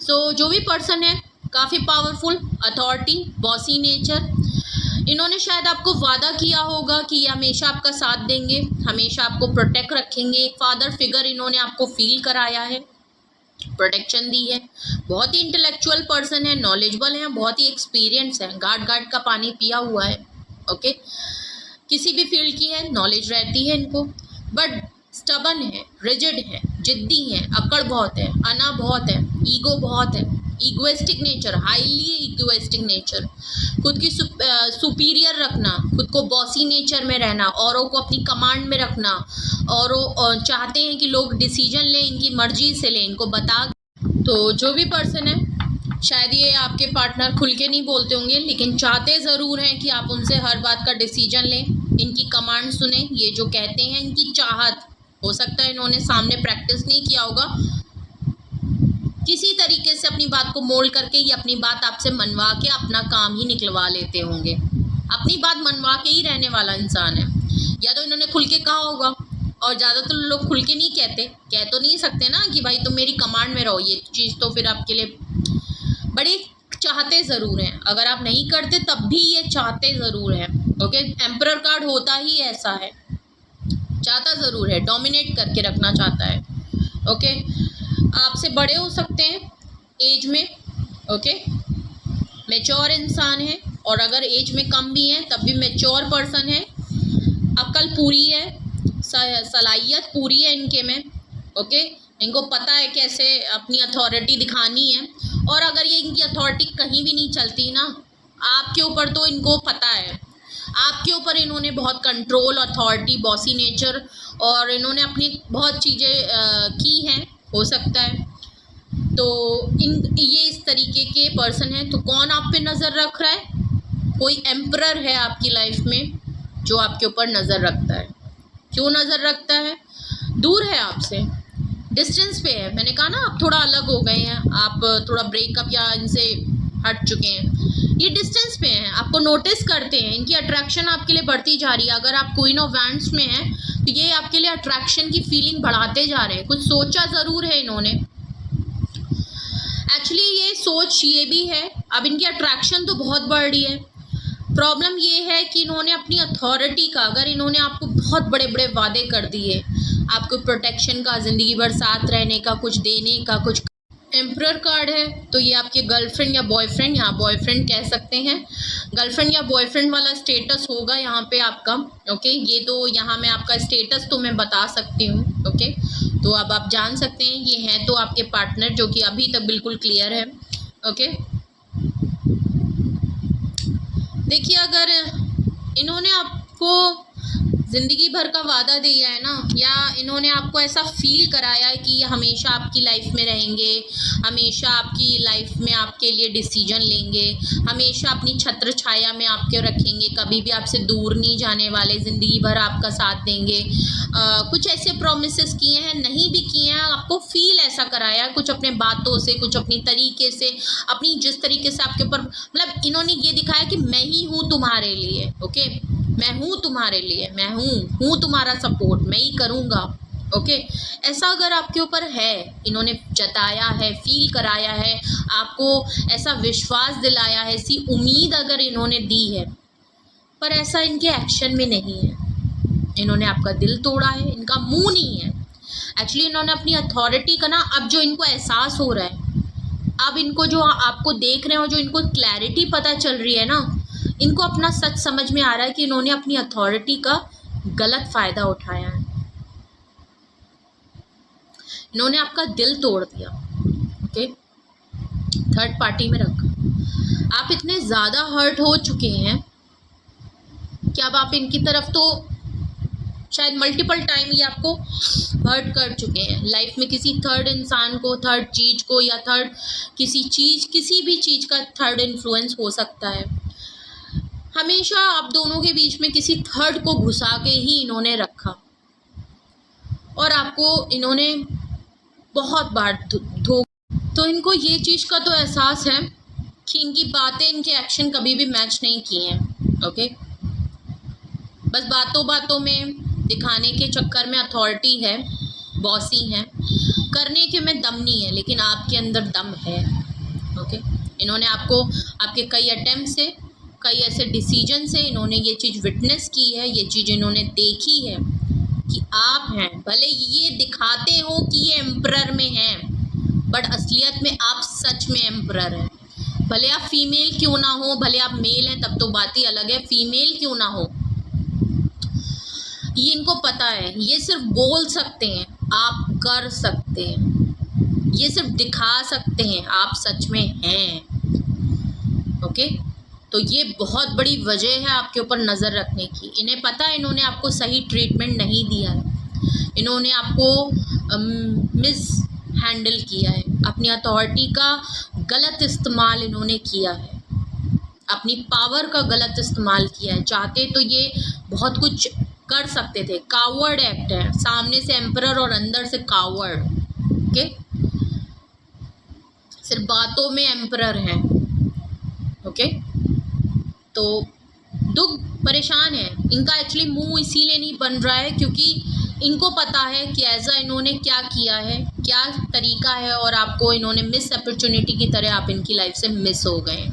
सो जो भी पर्सन है काफ़ी पावरफुल, अथॉरिटी, बॉसी नेचर, इन्होंने शायद आपको वादा किया होगा कि ये हमेशा आपका साथ देंगे, हमेशा आपको प्रोटेक्ट रखेंगे। एक फादर फिगर इन्होंने आपको फील कराया है, प्रोटेक्शन दी है। बहुत ही इंटेलेक्चुअल पर्सन है, नॉलेजेबल है, बहुत ही एक्सपीरियंस है, गार्ड का पानी पिया हुआ है। ओके, किसी भी फील्ड की है, नॉलेज रहती है इनको, बट स्टबन है, रिजिड है, जिद्दी है, अकड़ बहुत है, अना बहुत है, ईगो बहुत है, egoistic nature, highly egoistic nature, खुद की सुपीरियर रखना, खुद को बॉसी नेचर में रहना, औरों को अपनी कमांड में रखना, और चाहते हैं कि लोग डिसीजन लें, इनकी मर्जी से लें, इनको बता। तो जो भी पर्सन है, शायद ये आपके पार्टनर खुल के नहीं बोलते होंगे, लेकिन चाहते ज़रूर हैं कि आप उनसे हर बात का डिसीजन लें, इनकी कमांड सुने, ये जो कहते हैं इनकी चाहत। हो सकता है इन्होंने सामने प्रैक्टिस नहीं किया होगा, किसी तरीके से अपनी बात को मोल्ड करके ये अपनी बात आपसे मनवा के अपना काम ही निकलवा लेते होंगे। अपनी बात मनवा के ही रहने वाला इंसान है, या तो इन्होंने खुल के कहा होगा, और ज़्यादातर लोग खुल के नहीं कहते, कह तो नहीं सकते ना कि भाई तुम मेरी कमांड में रहो, ये चीज़ तो फिर आपके लिए बड़ी चाहते ज़रूर हैं। अगर आप नहीं करते तब भी ये चाहते ज़रूर हैं। ओके, एम्परर कार्ड होता ही ऐसा है, चाहता ज़रूर है, डोमिनेट करके रखना चाहता है। ओके, आपसे बड़े हो सकते हैं एज में, ओके, मैच्योर इंसान है, और अगर एज में कम भी हैं तब भी मैच्योर पर्सन है, अक्ल पूरी है, सलाहियत पूरी है इनके में। ओके, इनको पता है कैसे अपनी अथॉरिटी दिखानी है, और अगर ये इनकी अथॉरिटी कहीं भी नहीं चलती ना, आपके ऊपर तो इनको पता है, आपके ऊपर इन्होंने बहुत कंट्रोल, अथॉरिटी, बॉसी नेचर, और इन्होंने अपनी बहुत चीज़ें की हैं, हो सकता है। तो ये इस तरीके के पर्सन है। तो कौन आप पे नज़र रख रहा है? कोई एम्परर है आपकी लाइफ में जो आपके ऊपर नज़र रखता है। क्यों नज़र रखता है? दूर है आपसे, डिस्टेंस पे है, मैंने कहा ना आप थोड़ा अलग हो गए हैं, आप थोड़ा ब्रेकअप या इनसे हट चुके हैं। ये डिस्टेंस पे हैं, आपको नोटिस करते हैं, इनकी अट्रैक्शन आपके लिए बढ़ती जा रही है। अगर आप क्वीन ऑफ वैंड्स में हैं तो ये आपके लिए अट्रैक्शन की फीलिंग बढ़ाते जा रहे हैं। कुछ सोचा ज़रूर है इन्होंने, एक्चुअली ये सोच ये भी है। अब इनकी अट्रैक्शन तो बहुत बढ़ रही है, प्रॉब्लम ये है कि इन्होंने अपनी अथॉरिटी का, अगर इन्होंने आपको बहुत बड़े बड़े वादे कर दिए, आपको प्रोटेक्शन का, ज़िंदगी भर साथ रहने का, कुछ देने का, कुछ एम्परर कार्ड है तो ये आपके गर्लफ्रेंड या बॉयफ्रेंड, यहाँ बॉयफ्रेंड कह सकते हैं, गर्लफ्रेंड या बॉयफ्रेंड वाला स्टेटस होगा यहाँ पे आपका। ओके, ये तो यहाँ मैं आपका स्टेटस तो मैं बता सकती हूँ। ओके, तो अब आप जान सकते हैं ये हैं तो आपके पार्टनर, जो कि अभी तक बिल्कुल क्लियर है। ओके, देखिए अगर इन्होंने आपको ज़िंदगी भर का वादा दिया है ना, या इन्होंने आपको ऐसा फील कराया है कि ये हमेशा आपकी लाइफ में रहेंगे, हमेशा आपकी लाइफ में आपके लिए डिसीजन लेंगे, हमेशा अपनी छत्र छाया में आपके रखेंगे, कभी भी आपसे दूर नहीं जाने वाले, ज़िंदगी भर आपका साथ देंगे, कुछ ऐसे प्रोमिसेस किए हैं, नहीं भी किए हैं, आपको फील ऐसा कराया कुछ अपने बातों से, कुछ अपनी तरीके से, अपनी जिस तरीके से आपके ऊपर, मतलब इन्होंने ये दिखाया कि मैं ही हूँ तुम्हारे लिए। ओके, मैं हूँ तुम्हारे लिए, मैं हूँ तुम्हारा सपोर्ट, मैं ही करूँगा। ओके, ऐसा अगर आपके ऊपर है, इन्होंने जताया है, फील कराया है, आपको ऐसा विश्वास दिलाया है, ऐसी उम्मीद अगर इन्होंने दी है, पर ऐसा इनके एक्शन में नहीं है। इन्होंने आपका दिल तोड़ा है, इनका मुंह नहीं है। एक्चुअली इन्होंने अपनी अथॉरिटी का ना, अब जो इनको एहसास हो रहा है, अब इनको जो आपको देख रहे हो, जो इनको क्लैरिटी पता चल रही है ना, इनको अपना सच समझ में आ रहा है कि इन्होंने अपनी अथॉरिटी का गलत फ़ायदा उठाया है। इन्होंने आपका दिल तोड़ दिया। ओके, थर्ड पार्टी में रखा, आप इतने ज़्यादा हर्ट हो चुके हैं कि अब आप इनकी तरफ तो शायद मल्टीपल टाइम ये आपको हर्ट कर चुके हैं। लाइफ में किसी थर्ड इंसान को, थर्ड चीज़ को, या थर्ड किसी चीज़, किसी भी चीज़ का थर्ड इन्फ्लुएंस हो सकता है। हमेशा आप दोनों के बीच में किसी थर्ड को घुसा के ही इन्होंने रखा, और आपको इन्होंने बहुत बार तो इनको ये चीज़ का तो एहसास है कि इनकी बातें, इनके एक्शन कभी भी मैच नहीं किए हैं। ओके, बस बातों बातों में दिखाने के चक्कर में अथॉरिटी है, बॉसी हैं, करने के में दम नहीं है, लेकिन आपके अंदर दम है। ओके, इन्होंने आपको आपके कई अटेम्प्ट से, कई ऐसे डिसीजन से इन्होंने ये चीज़ विटनेस की है, ये चीज़ इन्होंने देखी है कि आप हैं, भले ये दिखाते हो कि ये एम्परर में हैं, बट असलियत में आप सच में एम्परर हैं। भले आप फीमेल क्यों ना हो, भले आप मेल हैं तब तो बात ही अलग है, फीमेल क्यों ना हो, ये इनको पता है। ये सिर्फ बोल सकते हैं, आप कर सकते हैं, ये सिर्फ दिखा सकते हैं, आप सच में हैं। ओके, तो ये बहुत बड़ी वजह है आपके ऊपर नज़र रखने की। इन्हें पता है इन्होंने आपको सही ट्रीटमेंट नहीं दिया है, इन्होंने आपको मिस हैंडल किया है, अपनी अथॉरिटी का गलत इस्तेमाल इन्होंने किया है, अपनी पावर का गलत इस्तेमाल किया है। चाहते तो ये बहुत कुछ कर सकते थे, कावर्ड एक्ट है, सामने से एम्परर और अंदर से कावर्ड। ओके, सिर्फ बातों में एम्परर हैं। ओके, तो दुख, परेशान है, इनका एक्चुअली मुंह इसीलिए नहीं बन रहा है क्योंकि इनको पता है कि ऐसा इन्होंने क्या किया है, क्या तरीका है, और आपको इन्होंने मिस अपॉर्चुनिटी की तरह आप इनकी लाइफ से मिस हो गए,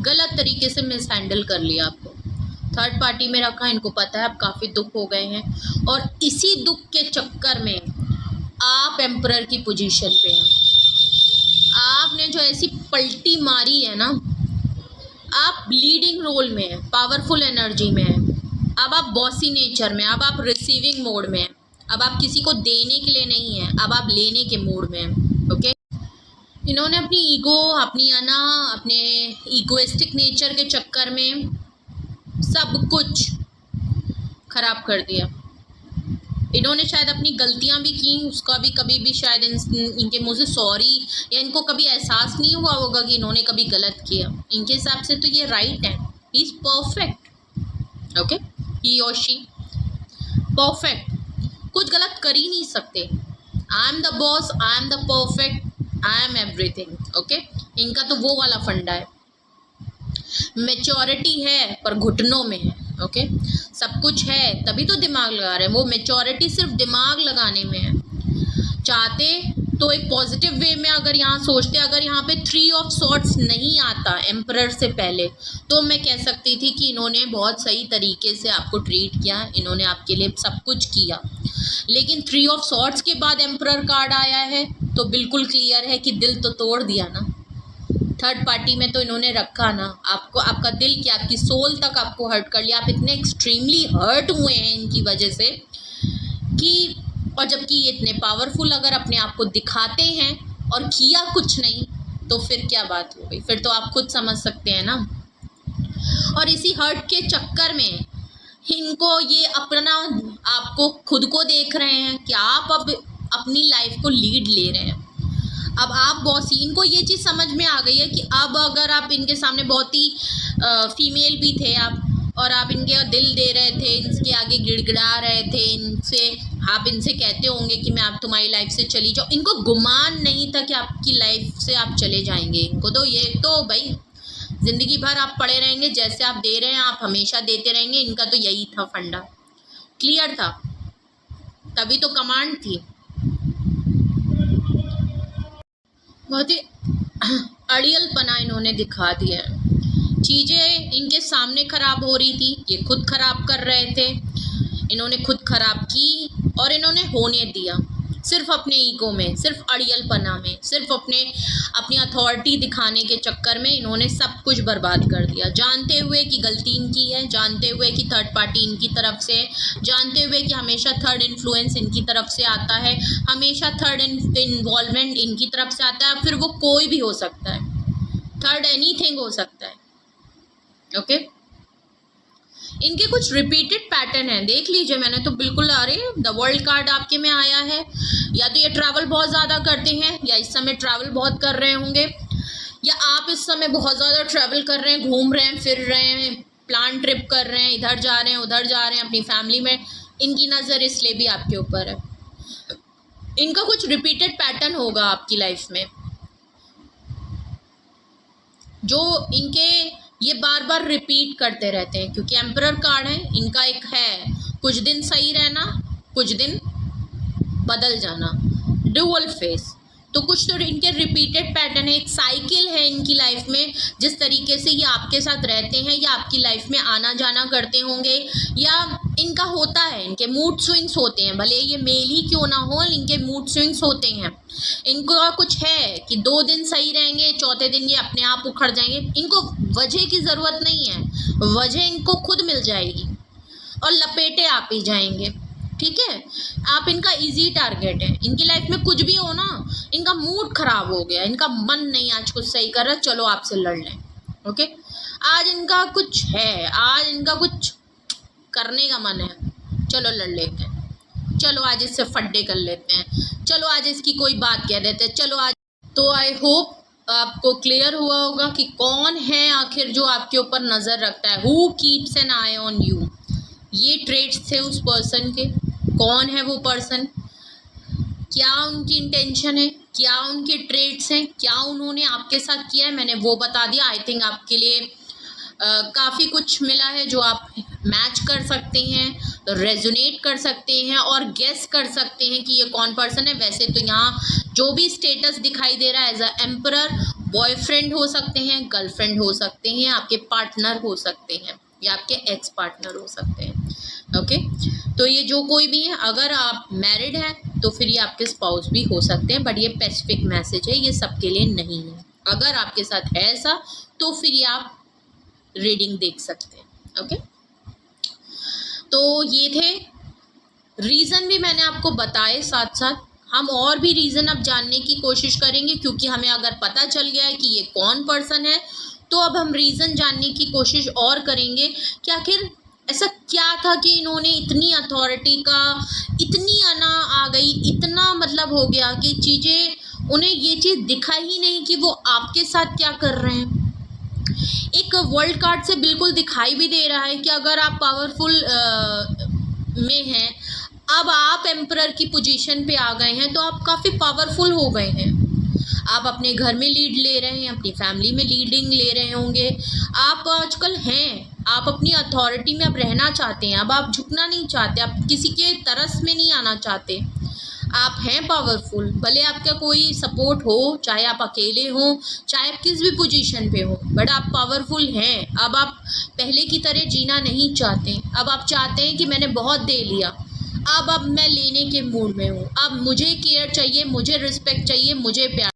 गलत तरीके से मिस हैंडल कर लिया आपको, थर्ड पार्टी में रखा। इनको पता है आप काफ़ी दुख हो गए हैं, और इसी दुख के चक्कर में आप एम्परर की पोजीशन पे हैं। आपने जो ऐसी पलटी मारी है ना, आप लीडिंग रोल में हैं, पावरफुल एनर्जी में हैं, अब आप बॉसी नेचर में, अब आप रिसीविंग मोड में हैं, अब आप किसी को देने के लिए नहीं हैं, अब आप लेने के मोड में हैं। ओके, इन्होंने अपनी ईगो, अपनी अना, अपने ईगोइस्टिक नेचर के चक्कर में सब कुछ खराब कर दिया। इन्होंने शायद अपनी गलतियां भी की, उसका भी कभी भी शायद इनके मुंह से सॉरी, या इनको कभी एहसास नहीं हुआ होगा कि इन्होंने कभी गलत किया। इनके हिसाब से तो ये राइट है, ही इज़ परफेक्ट। ओके, ही और शी परफेक्ट, कुछ गलत कर ही नहीं सकते। I am the boss, I am the perfect, I am everything. Okay, इनका तो वो वाला फंडा है। मेच्योरिटी है पर घुटनों में है। ओके, सब कुछ है तभी तो दिमाग लगा रहे हैं। वो मेच्योरिटी सिर्फ दिमाग लगाने में है। चाहते तो एक पॉजिटिव वे में अगर यहाँ सोचते, अगर यहाँ पे 3 ऑफ सॉर्ड्स नहीं आता एम्परर से पहले, तो मैं कह सकती थी कि इन्होंने बहुत सही तरीके से आपको ट्रीट किया, इन्होंने आपके लिए सब कुछ किया। लेकिन 3 ऑफ सॉर्ड्स के बाद एम्परर कार्ड आया है तो बिल्कुल क्लियर है कि दिल तो तोड़ दिया ना। थर्ड पार्टी में तो इन्होंने रखा ना आपको, आपका दिल क्या, आपकी सोल तक आपको हर्ट कर लिया। आप इतने एक्सट्रीमली हर्ट हुए हैं इनकी वजह से कि, और जबकि ये इतने पावरफुल अगर अपने आप को दिखाते हैं और किया कुछ नहीं, तो फिर क्या बात हो गई। फिर तो आप खुद समझ सकते हैं ना। और इसी हर्ट के चक्कर में इनको ये अपना, आपको खुद को देख रहे हैं कि आप अब अपनी लाइफ को लीड ले रहे हैं। अब आप बॉस, इनको ये चीज़ समझ में आ गई है कि अब अगर आप इनके सामने बहुत ही फीमेल भी थे आप, और आप इनके दिल दे रहे थे, इनके आगे गिड़गिड़ा रहे थे, इनसे आप इनसे कहते होंगे कि मैं आप तुम्हारी लाइफ से चली जाऊँ। इनको गुमान नहीं था कि आपकी लाइफ से आप चले जाएंगे। इनको तो ये तो भाई ज़िंदगी भर आप पड़े रहेंगे, जैसे आप दे रहे हैं आप हमेशा देते रहेंगे। इनका तो यही था फंडा, क्लियर था, तभी तो कमांड थी। बहुत ही अड़ियलपना इन्होंने दिखा दिया है। चीज़ें इनके सामने खराब हो रही थी, ये खुद खराब कर रहे थे। इन्होंने खुद खराब की और इन्होंने होने दिया, सिर्फ अपने ईगो में, सिर्फ अड़ियलपना में, सिर्फ अपनी अथॉरिटी दिखाने के चक्कर में इन्होंने सब कुछ बर्बाद कर दिया। जानते हुए कि गलती इनकी है, जानते हुए कि थर्ड पार्टी इनकी तरफ से, जानते हुए कि हमेशा थर्ड इन्फ्लुएंस इनकी तरफ से आता है, हमेशा थर्ड इन्वॉल्वमेंट इनकी तरफ से आता है। फिर वो कोई भी हो सकता है, थर्ड एनीथिंग हो सकता है। ओके, इनके कुछ रिपीटेड पैटर्न हैं, देख लीजिए। मैंने तो बिल्कुल, अरे द वर्ल्ड कार्ड आपके में आया है। या तो ये ट्रैवल बहुत ज़्यादा करते हैं, या इस समय ट्रैवल बहुत कर रहे होंगे, या आप इस समय बहुत ज़्यादा ट्रैवल कर रहे हैं, घूम रहे हैं, फिर रहे हैं, प्लान ट्रिप कर रहे हैं, इधर जा रहे हैं, उधर जा रहे हैं, अपनी फैमिली में इनकी नज़र इसलिए भी आपके ऊपर है। इनका कुछ रिपीटेड पैटर्न होगा आपकी लाइफ में, जो इनके ये बार बार रिपीट करते रहते हैं, क्योंकि एम्परर कार्ड है इनका। एक है कुछ दिन सही रहना, कुछ दिन बदल जाना, ड्यूअल फेस। तो कुछ तो इनके रिपीटेड पैटर्न है, एक साइकिल है इनकी लाइफ में। जिस तरीके से ये आपके साथ रहते हैं या आपकी लाइफ में आना जाना करते होंगे, या इनका होता है, इनके मूड स्विंग्स होते हैं, भले ये मेल ही क्यों ना हो, इनके मूड स्विंग्स होते हैं। इनको कुछ है कि 2 दिन सही रहेंगे, चौथे दिन ये अपने आप उखड़ जाएंगे। इनको वजह की ज़रूरत नहीं है, वजह इनको खुद मिल जाएगी और लपेटे आप ही जाएंगे। ठीक है, आप इनका इजी टारगेट है। इनकी लाइफ में कुछ भी हो ना, इनका मूड खराब हो गया, इनका मन नहीं आज कुछ सही कर रहा, चलो आपसे लड़ लें। ओके, आज इनका कुछ है, आज इनका कुछ करने का मन है, चलो लड़ लेते हैं, चलो आज इससे फड्डे कर लेते हैं, चलो आज इसकी कोई बात कह देते हैं, चलो आज। तो आई होप आपको क्लियर हुआ होगा कि कौन है आखिर जो आपके ऊपर नज़र रखता है। Who keeps an eye on you. ये ट्रेड्स थे उस पर्सन के। कौन है वो पर्सन, क्या उनकी इंटेंशन है, क्या उनके ट्रेड्स हैं, क्या उन्होंने आपके साथ किया है, मैंने वो बता दिया। आई थिंक आपके लिए काफ़ी कुछ मिला है जो आप मैच कर सकते हैं, रेजोनेट कर सकते हैं और गेस कर सकते हैं कि ये कौन पर्सन है। वैसे तो यहाँ जो भी स्टेटस दिखाई दे रहा है एज अ एम्परर, बॉयफ्रेंड हो सकते हैं, गर्लफ्रेंड हो सकते हैं, आपके पार्टनर हो सकते हैं, या आपके एक्स पार्टनर हो सकते हैं। ओके, तो ये जो कोई भी है, अगर आप मैरिड हैं तो फिर ये आपके स्पाउस भी हो सकते हैं, बट ये स्पेसिफिक मैसेज है, ये सबके लिए नहीं है। अगर आपके साथ है ऐसा तो फिर ये आप रीडिंग देख सकते हैं। ओके, तो ये थे रीज़न भी मैंने आपको बताए, साथ साथ हम और भी रीज़न अब जानने की कोशिश करेंगे, क्योंकि हमें अगर पता चल गया है कि ये कौन पर्सन है, तो अब हम रीज़न जानने की कोशिश और करेंगे कि आखिर ऐसा क्या था कि इन्होंने इतनी अथॉरिटी का, इतनी अना आ गई, इतना मतलब हो गया कि चीज़ें, उन्हें ये चीज़ दिखा ही नहीं कि वो आपके साथ क्या कर रहे हैं। एक वर्ल्ड कार्ड से बिल्कुल दिखाई भी दे रहा है कि अगर आप पावरफुल में हैं, अब आप एम्परर की पोजीशन पे आ गए हैं तो आप काफ़ी पावरफुल हो गए हैं। आप अपने घर में लीड ले रहे हैं, अपनी फैमिली में लीडिंग ले रहे होंगे। आप आजकल हैं, आप अपनी अथॉरिटी में अब रहना चाहते हैं, अब आप झुकना नहीं चाहते, आप किसी के तरस में नहीं आना चाहते। आप हैं पावरफुल, भले आपका कोई सपोर्ट हो, चाहे आप अकेले हो, चाहे आप किस भी पोजीशन पे हो, बट आप पावरफुल हैं। अब आप पहले की तरह जीना नहीं चाहते। अब आप चाहते हैं कि मैंने बहुत दे लिया, अब मैं लेने के मूड में हूँ। अब मुझे केयर चाहिए, मुझे रिस्पेक्ट चाहिए, मुझे प्यार।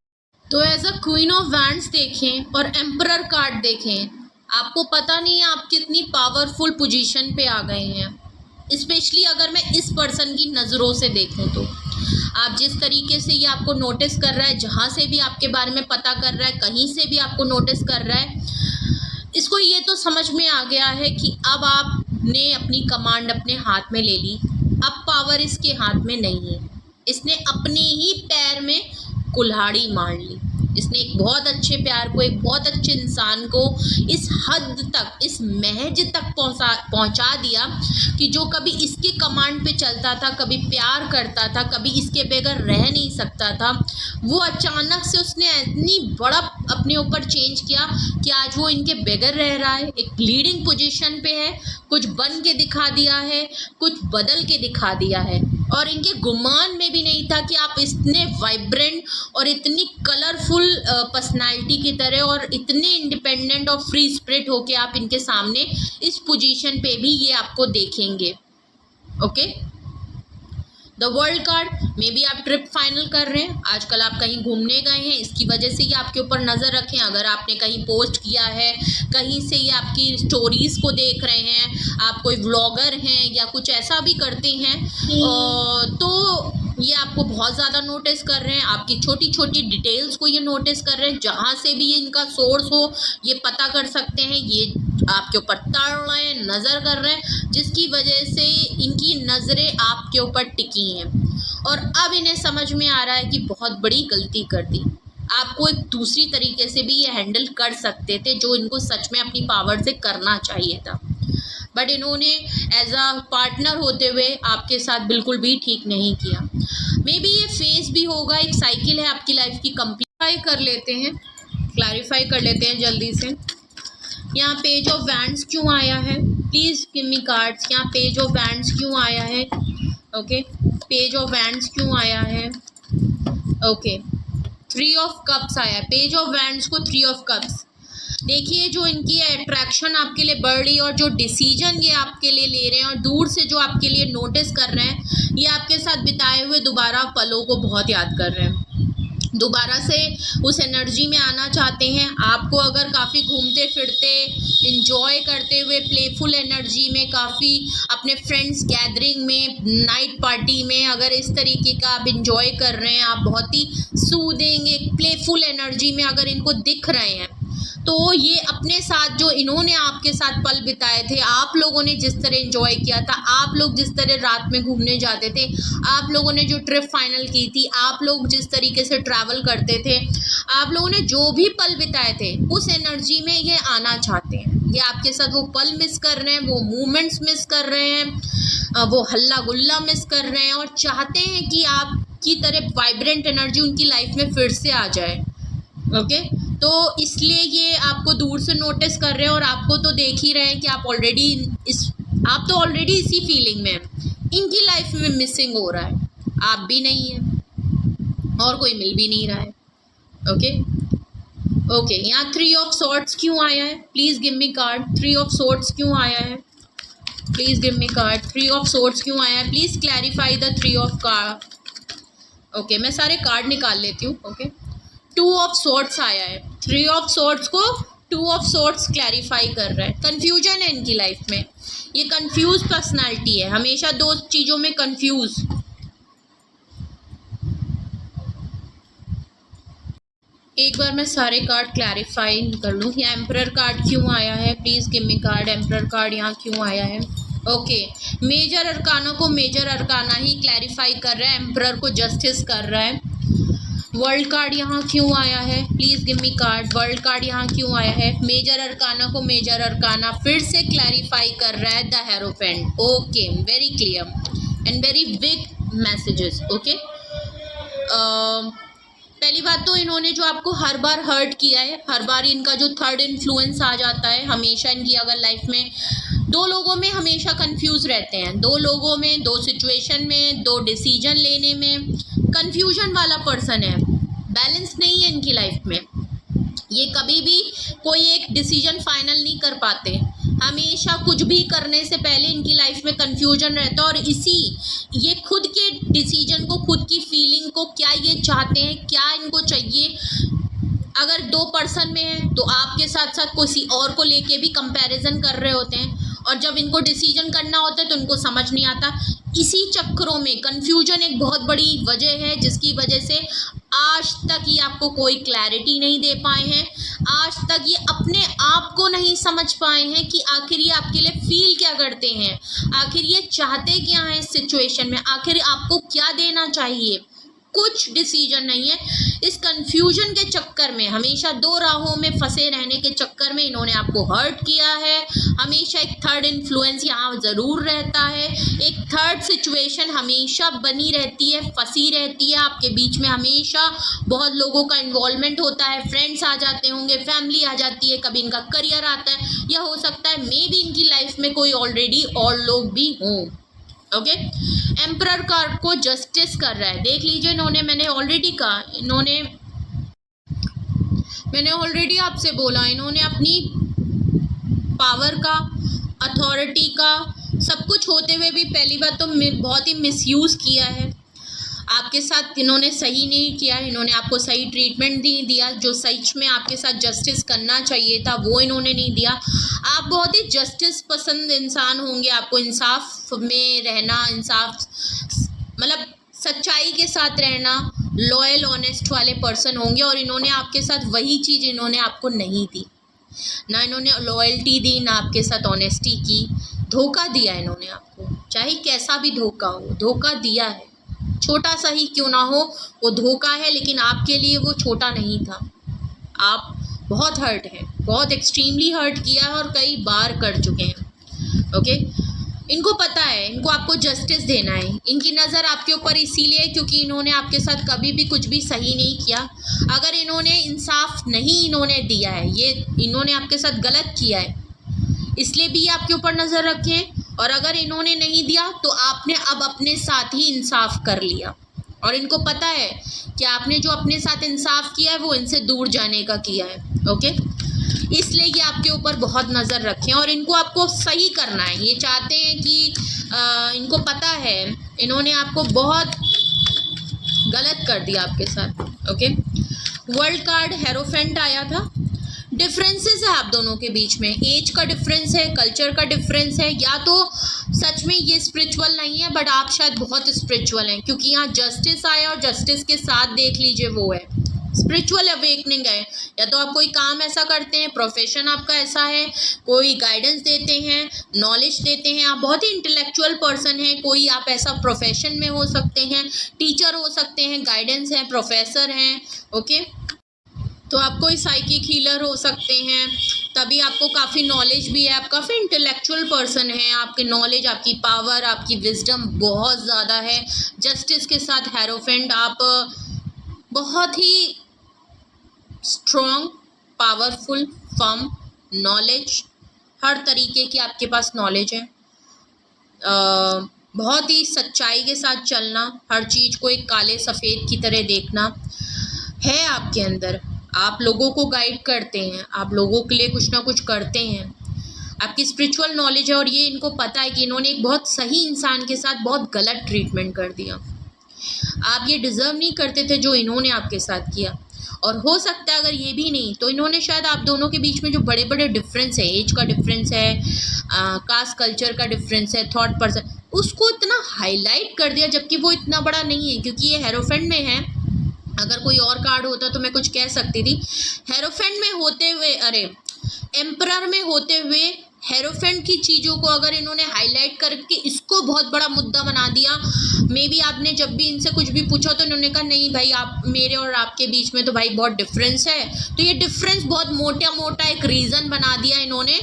तो as a queen of wands देखें और एम्परर कार्ड देखें, आपको पता नहीं है आप कितनी पावरफुल पोजीशन पे आ गए हैं। स्पेशली अगर मैं इस पर्सन की नज़रों से देखूं तो आप जिस तरीके से ये आपको नोटिस कर रहा है, जहाँ से भी आपके बारे में पता कर रहा है, कहीं से भी आपको नोटिस कर रहा है, इसको ये तो समझ में आ गया है कि अब आपने अपनी कमांड अपने हाथ में ले ली। अब पावर इसके हाथ में नहीं है। इसने अपने ही पैर में कुल्हाड़ी मार ली। इसने एक बहुत अच्छे प्यार को, एक बहुत अच्छे इंसान को इस हद तक, इस महज तक पहुंचा दिया कि जो कभी इसके कमांड पे चलता था, कभी प्यार करता था, कभी इसके बगैर रह नहीं सकता था, वो अचानक से उसने इतनी बड़ा अपने ऊपर चेंज किया कि आज वो इनके बगैर रह रहा है, एक लीडिंग पोजीशन पे है। कुछ बन के दिखा दिया है, कुछ बदल के दिखा दिया है, और इनके गुमान में भी नहीं था कि आप इतने वाइब्रेंट और इतनी कलरफुल पर्सनालिटी की तरह और इतने इंडिपेंडेंट और फ्री स्पिरिट होके आप इनके सामने इस पोजीशन पे भी ये आपको देखेंगे। ओके, द वर्ल्ड कार्ड में भी आप ट्रिप फाइनल कर रहे हैं। आजकल आप कहीं घूमने गए हैं, इसकी वजह से ये आपके ऊपर नज़र रखें। अगर आपने कहीं पोस्ट किया है, कहीं से ये आपकी स्टोरीज़ को देख रहे हैं, आप कोई व्लॉगर हैं या कुछ ऐसा भी करते हैं, तो ये आपको बहुत ज़्यादा नोटिस कर रहे हैं। आपकी छोटी छोटी डिटेल्स को ये नोटिस कर रहे हैं। जहाँ से भी ये इनका सोर्स हो, ये पता कर सकते हैं। ये आपके ऊपर ताड़ रहे हैं, नज़र कर रहे हैं, जिसकी वजह से इनकी नज़रें आपके ऊपर टिकी हैं। और अब इन्हें समझ में आ रहा है कि बहुत बड़ी गलती कर दी। आपको एक दूसरी तरीके से भी ये हैंडल कर सकते थे, जो इनको सच में अपनी पावर से करना चाहिए था, बट इन्होंने एज अ पार्टनर होते हुए आपके साथ बिल्कुल भी ठीक नहीं किया। मे बी ये फेस भी होगा, एक साइकिल है आपकी लाइफ की। क्लैरिफाई कर लेते हैं जल्दी से। यहाँ पेज ऑफ वैंड्स क्यों आया है? Please give me cards. यहाँ पेज ऑफ वैंड्स क्यों आया है? ओके, पेज ऑफ वैंड्स क्यों आया है? ओके, 3 ऑफ कप्स आया है। पेज ऑफ वैंड्स को 3 ऑफ कप्स। देखिए, जो इनकी अट्रैक्शन आपके लिए बढ़ रही है और जो डिसीजन ये आपके लिए ले रहे हैं और दूर से जो आपके लिए नोटिस कर रहे हैं, ये आपके साथ बिताए हुए दोबारा पलों को बहुत याद कर रहे हैं। दोबारा से उस एनर्जी में आना चाहते हैं। आपको अगर काफ़ी घूमते फिरते, इंजॉय करते हुए, प्लेफुल एनर्जी में, काफ़ी अपने फ्रेंड्स गैदरिंग में, नाइट पार्टी में, अगर इस तरीके का आप इंजॉय कर रहे हैं, आप बहुत ही सूदिंग एक प्लेफुल एनर्जी में अगर इनको दिख रहे हैं, तो ये अपने साथ जो इन्होंने आपके साथ पल बिताए थे, आप लोगों ने जिस तरह एंजॉय किया था, आप लोग जिस तरह रात में घूमने जाते थे, आप लोगों ने जो ट्रिप फाइनल की थी, आप लोग जिस तरीके से ट्रैवल करते थे, आप लोगों ने जो भी पल बिताए थे, उस एनर्जी में ये आना चाहते हैं। ये आपके साथ वो पल मिस कर रहे हैं, वो मोमेंट्स मिस कर रहे हैं, वो हल्ला गुल्ला मिस कर रहे हैं, और चाहते हैं कि आपकी तरह वाइब्रेंट एनर्जी उनकी लाइफ में फिर से आ जाए। ओके, तो इसलिए ये आपको दूर से नोटिस कर रहे हैं, और आपको तो देख ही रहे हैं कि आप तो ऑलरेडी इसी फीलिंग में हैं। इनकी लाइफ में मिसिंग हो रहा है, आप भी नहीं हैं और कोई मिल भी नहीं रहा है। ओके, यहाँ 3 ऑफ सॉर्ड्स क्यों आया है? Please give me card. 3 of swords क्यों आया है? Please give me card. 3 of swords क्यों आया है? Please clarify the 3 of card. Okay, मैं सारे कार्ड निकाल लेती हूँ। ओके, 2 ऑफ सॉर्ड्स आया है। 3 ऑफ सॉर्ड्स को 2 ऑफ सॉर्ड्स क्लैरिफाई कर रहा है। कन्फ्यूजन है इनकी लाइफ में। ये कंफ्यूज पर्सनालिटी है, हमेशा 2 चीज़ों में कंफ्यूज। एक बार मैं सारे कार्ड क्लैरिफाई कर लूँ। यहाँ एम्परर कार्ड क्यों आया है? Please give me card. Emperor card यहाँ क्यों आया है? ओके, मेजर अरकाना को मेजर अरकाना ही क्लैरिफाई कर रहा है, एम्परर को जस्टिस कर रहा है। वर्ल्ड कार्ड यहाँ क्यों आया है? Please give me card. World card यहाँ क्यों आया है? मेजर अरकाना को मेजर अरकाना फिर से क्लैरिफाई कर रहा है, the hierophant. Okay, very clear. And very big messages. Okay, पहली बात तो इन्होंने जो आपको हर बार हर्ट किया है, हर बार इनका जो थर्ड इन्फ्लुएंस आ जाता है, हमेशा इनकी अगर लाइफ में दो लोगों में हमेशा कंफ्यूज रहते हैं, दो लोगों में, दो सिचुएशन में, दो डिसीजन लेने में कंफ्यूजन वाला पर्सन है, बैलेंस नहीं है इनकी लाइफ में। ये कभी भी कोई एक डिसीजन फाइनल नहीं कर पाते, हमेशा कुछ भी करने से पहले इनकी लाइफ में कंफ्यूजन रहता है। और ये खुद के डिसीजन को, खुद की फीलिंग को, क्या ये चाहते हैं, क्या इनको चाहिए, अगर दो पर्सन में है तो आपके साथ साथ किसी और को लेके भी कंपैरिजन कर रहे होते हैं, और जब इनको डिसीजन करना होता है तो इनको समझ नहीं आता। इसी चक्करों में कंफ्यूजन एक बहुत बड़ी वजह है, जिसकी वजह से आज तक ये आपको कोई क्लैरिटी नहीं दे पाए हैं, आज तक ये अपने आप को नहीं समझ पाए हैं कि आखिर ये आपके लिए फील क्या करते हैं, आखिर ये चाहते क्या हैं इस सिचुएशन में, आखिर आपको क्या देना चाहिए। कुछ डिसीजन नहीं है। इस कंफ्यूजन के चक्कर में, हमेशा दो राहों में फंसे रहने के चक्कर में इन्होंने आपको हर्ट किया है। हमेशा एक थर्ड इन्फ्लुएंस यहाँ ज़रूर रहता है, एक थर्ड सिचुएशन हमेशा बनी रहती है, फंसी रहती है आपके बीच में। हमेशा बहुत लोगों का इन्वॉल्वमेंट होता है, फ्रेंड्स आ जाते होंगे, फैमिली आ जाती है, कभी इनका करियर आता है, या हो सकता है मे बी इनकी लाइफ में कोई ऑलरेडी और लोग भी हों। ओके, एम्परर कार्ड को जस्टिस कर रहा है। देख लीजिए, मैंने ऑलरेडी कहा, मैंने ऑलरेडी आपसे बोला, इन्होंने अपनी पावर का, अथॉरिटी का, सब कुछ होते हुए भी पहली बात तो बहुत ही मिसयूज़ किया है। आपके साथ इन्होंने सही नहीं किया, इन्होंने आपको सही ट्रीटमेंट नहीं दिया, जो सच में आपके साथ जस्टिस करना चाहिए था वो इन्होंने नहीं दिया। आप बहुत ही जस्टिस पसंद इंसान होंगे, आपको इंसाफ में रहना, इंसाफ मतलब सच्चाई के साथ रहना, लॉयल ऑनेस्ट वाले पर्सन होंगे, और इन्होंने आपके साथ वही चीज़ इन्होंने आपको नहीं दी, ना इन्होंने लॉयल्टी दी, ना आपके साथ ऑनेस्टी की। धोखा दिया इन्होंने आपको, चाहे कैसा भी धोखा हो, धोखा दिया है, छोटा सा ही क्यों ना हो वो धोखा है, लेकिन आपके लिए वो छोटा नहीं था। आप बहुत हर्ट हैं, बहुत एक्सट्रीमली हर्ट किया है और कई बार कर चुके हैं। ओके, इनको पता है, इनको आपको जस्टिस देना है। इनकी नज़र आपके ऊपर इसीलिए क्योंकि इन्होंने आपके साथ कभी भी कुछ भी सही नहीं किया। अगर इन्होंने इंसाफ नहीं इन्होंने दिया है, ये इन्होंने आपके साथ गलत किया है, इसलिए भी आपके ऊपर नज़र रखें। और अगर इन्होंने नहीं दिया तो आपने अब अपने साथ ही इंसाफ कर लिया, और इनको पता है कि आपने जो अपने साथ इंसाफ किया है वो इनसे दूर जाने का किया है। ओके, इसलिए ये आपके ऊपर बहुत नज़र रखें, और इनको आपको सही करना है। ये चाहते हैं कि इनको पता है इन्होंने आपको बहुत गलत कर दिया आपके साथ। ओके, वर्ल्ड कार्ड हेरोफेंट आया था। डिफरेंसेस है आप दोनों के बीच में, एज का डिफरेंस है, कल्चर का डिफरेंस है, या तो सच में ये स्पिरिचुअल नहीं है बट आप शायद बहुत स्पिरिचुअल हैं, क्योंकि यहाँ जस्टिस आया और जस्टिस के साथ देख लीजिए वो है स्पिरिचुअल अवेकनिंग है। या तो आप कोई काम ऐसा करते हैं, प्रोफेशन आपका ऐसा है, कोई गाइडेंस देते हैं, नॉलेज देते हैं, आप बहुत ही इंटेलेक्चुअल पर्सन हैं, कोई आप ऐसा प्रोफेशन में हो सकते हैं, टीचर हो सकते हैं, गाइडेंस हैं, प्रोफेसर हैं। ओके, तो आप कोई साइकिक हीलर हो सकते हैं, तभी आपको काफ़ी नॉलेज भी है, आप काफ़ी इंटेलेक्चुअल पर्सन हैं, आपकी नॉलेज, आपकी पावर, आपकी विजडम बहुत ज़्यादा है। जस्टिस के साथ हेरोफेंट, आप बहुत ही स्ट्रॉन्ग, पावरफुल, फर्म, नॉलेज, हर तरीके की आपके पास नॉलेज है। बहुत ही सच्चाई के साथ चलना, हर चीज़ को एक काले सफ़ेद की तरह देखना है आपके अंदर। आप लोगों को गाइड करते हैं, आप लोगों के लिए कुछ ना कुछ करते हैं, आपकी स्पिरिचुअल नॉलेज है, और ये इनको पता है कि इन्होंने एक बहुत सही इंसान के साथ बहुत गलत ट्रीटमेंट कर दिया। आप ये डिज़र्व नहीं करते थे जो इन्होंने आपके साथ किया। और हो सकता है अगर ये भी नहीं तो इन्होंने शायद आप दोनों के बीच में जो बड़े बड़े डिफरेंस है, एज का डिफरेंस है, कास्ट कल्चर का डिफरेंस है, थॉट पर्सन, उसको इतना हाईलाइट कर दिया, जबकि वो इतना बड़ा नहीं है। क्योंकि ये हेरोफेंट में है, अगर कोई और कार्ड होता तो मैं कुछ कह सकती थी। हेरोफेंट में होते हुए, एम्परर में होते हुए हेरोफेंट की चीज़ों को अगर इन्होंने हाईलाइट करके इसको बहुत बड़ा मुद्दा बना दिया, मे बी आपने जब भी इनसे कुछ भी पूछा तो इन्होंने कहा नहीं भाई, आप मेरे और आपके बीच में तो भाई बहुत डिफरेंस है। तो ये डिफरेंस बहुत मोटा एक रीज़न बना दिया इन्होंने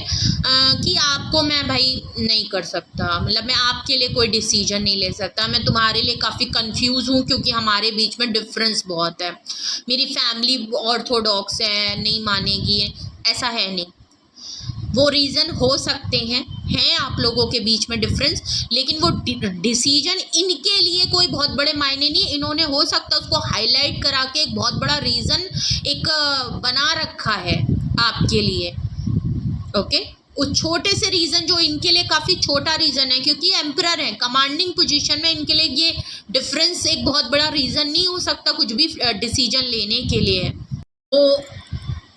कि आपको मैं भाई नहीं कर सकता, मतलब मैं आपके लिए कोई डिसीजन नहीं ले सकता, मैं तुम्हारे लिए काफ़ी कंफ्यूज हूँ क्योंकि हमारे बीच में डिफरेंस बहुत है, मेरी फैमिली ऑर्थोडॉक्स है, नहीं मानेगी, ऐसा है नहीं। वो रीज़न हो सकते हैं आप लोगों के बीच में डिफरेंस, लेकिन वो डिसीजन इनके लिए कोई बहुत बड़े मायने नहीं। इन्होंने हो सकता है उसको हाईलाइट करा के एक बहुत बड़ा रीज़न एक बना रखा है आपके लिए। ओके, उस छोटे से रीज़न जो इनके लिए काफ़ी छोटा रीज़न है, क्योंकि एम्परर है, कमांडिंग पोजीशन में, इनके लिए ये डिफरेंस एक बहुत बड़ा रीज़न नहीं हो सकता कुछ भी डिसीजन लेने के लिए। तो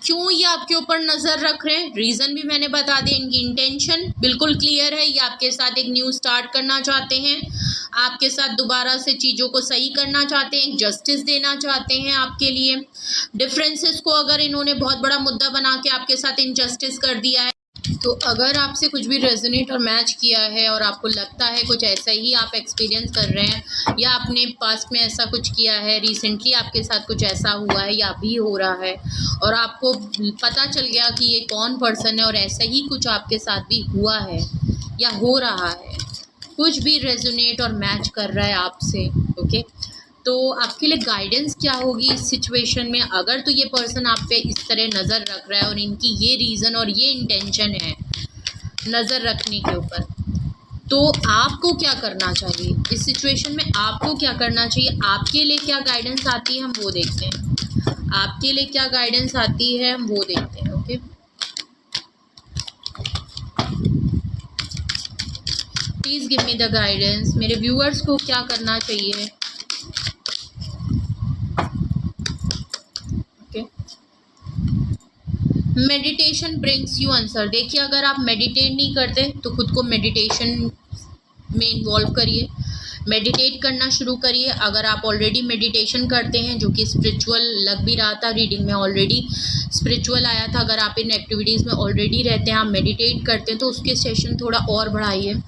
क्यों ये आपके ऊपर नज़र रख रहे हैं, रीज़न भी मैंने बता दिया। इनकी इंटेंशन बिल्कुल क्लियर है, ये आपके साथ एक न्यू स्टार्ट करना चाहते हैं, आपके साथ दोबारा से चीज़ों को सही करना चाहते हैं, जस्टिस देना चाहते हैं आपके लिए। डिफरेंसेस को अगर इन्होंने बहुत बड़ा मुद्दा बना के आपके साथ इनजस्टिस कर दिया है, तो अगर आपसे कुछ भी रेजोनेट और मैच किया है और आपको लगता है कुछ ऐसा ही आप एक्सपीरियंस कर रहे हैं, या आपने पास्ट में ऐसा कुछ किया है, रिसेंटली आपके साथ कुछ ऐसा हुआ है या अभी हो रहा है, और आपको पता चल गया कि ये कौन पर्सन है और ऐसा ही कुछ आपके साथ भी हुआ है या हो रहा है, कुछ भी रेजोनेट और मैच कर रहा है आपसे, ओके, तो आपके लिए गाइडेंस क्या होगी इस सिचुएशन में। अगर तो ये पर्सन आप पे इस तरह नज़र रख रहा है और इनकी ये रीज़न और ये इंटेंशन है नज़र रखने के ऊपर, तो आपको क्या करना चाहिए इस सिचुएशन में, आपको क्या करना चाहिए, आपके लिए क्या गाइडेंस आती है हम वो देखते हैं, आपके लिए क्या गाइडेंस आती है हम वो देखते हैं। Okay, please give me the guidance. मेरे व्यूअर्स को क्या करना चाहिए। Meditation brings you answer. देखिए, अगर आप मेडिटेट नहीं करते तो खुद को मेडिटेशन में इन्वॉल्व करिए, मेडिटेट करना शुरू करिए। अगर आप ऑलरेडी मेडिटेशन करते हैं, जो कि स्पिरिचुअल लग भी रहा था, रीडिंग में ऑलरेडी स्पिरिचुअल आया था, अगर आप इन एक्टिविटीज़ में ऑलरेडी रहते हैं, आप मेडिटेट करते हैं, तो उसके सेशन थोड़ा और बढ़ाइए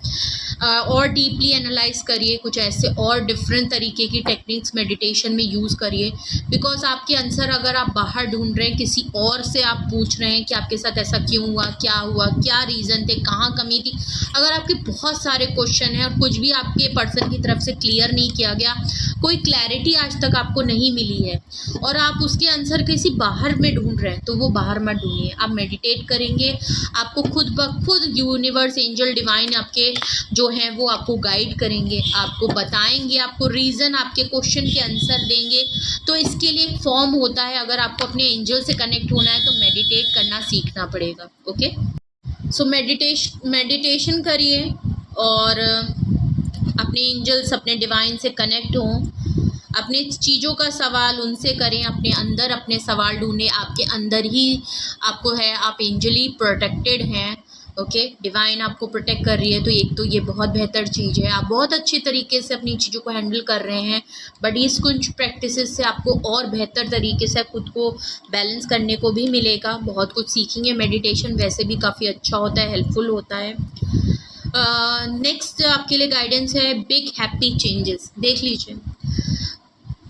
और डीपली एनालाइज करिए, कुछ ऐसे और डिफरेंट तरीके की टेक्निक्स मेडिटेशन में यूज़ करिए। बिकॉज आपके आंसर अगर आप बाहर ढूंढ रहे हैं, किसी और से आप पूछ रहे हैं कि आपके साथ ऐसा क्यों हुआ, क्या रीज़न थे, कहाँ कमी थी, अगर आपके बहुत सारे क्वेश्चन हैं और कुछ भी आपके पर्सन की तरफ से क्लियर नहीं किया गया, कोई क्लैरिटी आज तक आपको नहीं मिली है और आप उसके आंसर किसी बाहर में ढूंढ रहे हैं, तो वो बाहर मत ढूंढिए। आप मेडिटेट करेंगे, आपको खुद ब खुद यूनिवर्स, एंजल, डिवाइन आपके जो हैं वो आपको गाइड करेंगे, आपको बताएंगे, आपको रीज़न, आपके क्वेश्चन के आंसर देंगे। तो इसके लिए एक फॉर्म होता है, अगर आपको अपने एंजल से कनेक्ट होना है तो मेडिटेट करना सीखना पड़ेगा। ओके, सो मेडिटेशन करिए और अपने एंजल्स, अपने डिवाइन से कनेक्ट हों, अपने चीज़ों का सवाल उनसे करें, अपने अंदर अपने सवाल ढूंढें, आपके अंदर ही आपको है, आप एंजली प्रोटेक्टेड हैं। ओके, डिवाइन आपको प्रोटेक्ट कर रही है, तो एक तो ये बहुत बेहतर चीज़ है, आप बहुत अच्छे तरीके से अपनी चीज़ों को हैंडल कर रहे हैं। बट इस कुछ प्रैक्टिसेस से आपको और बेहतर तरीके से खुद को बैलेंस करने को भी मिलेगा, बहुत कुछ सीखेंगे। मेडिटेशन वैसे भी काफ़ी अच्छा होता है, हेल्पफुल होता है। नेक्स्ट आपके लिए गाइडेंस है बिग हैप्पी चेंजेस। देख लीजिए,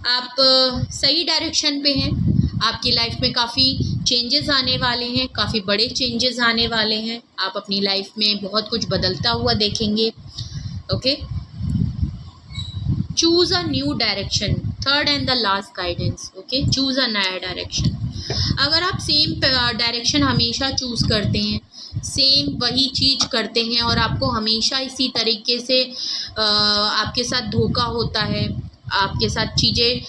आप सही डायरेक्शन पे हैं, आपकी लाइफ में काफ़ी चेंजेस आने वाले हैं, काफ़ी बड़े चेंजेस आने वाले हैं, आप अपनी लाइफ में बहुत कुछ बदलता हुआ देखेंगे। Okay, choose a new direction, third and the last guidance. Okay, choose अ नया डायरेक्शन। अगर आप सेम डायरेक्शन हमेशा चूज़ करते हैं, सेम वही चीज़ करते हैं और आपको हमेशा इसी तरीके से आपके साथ धोखा होता है, आपके साथ चीज़ें,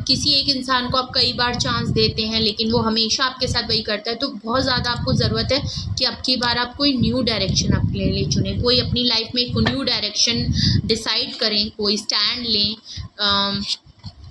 किसी एक इंसान को आप कई बार चांस देते हैं लेकिन वो हमेशा आपके साथ वही करता है, तो बहुत ज़्यादा आपको ज़रूरत है कि अब की बार आप कोई न्यू डायरेक्शन अपने लिए चुनें, कोई अपनी लाइफ में एक न्यू डायरेक्शन डिसाइड करें, कोई स्टैंड लें,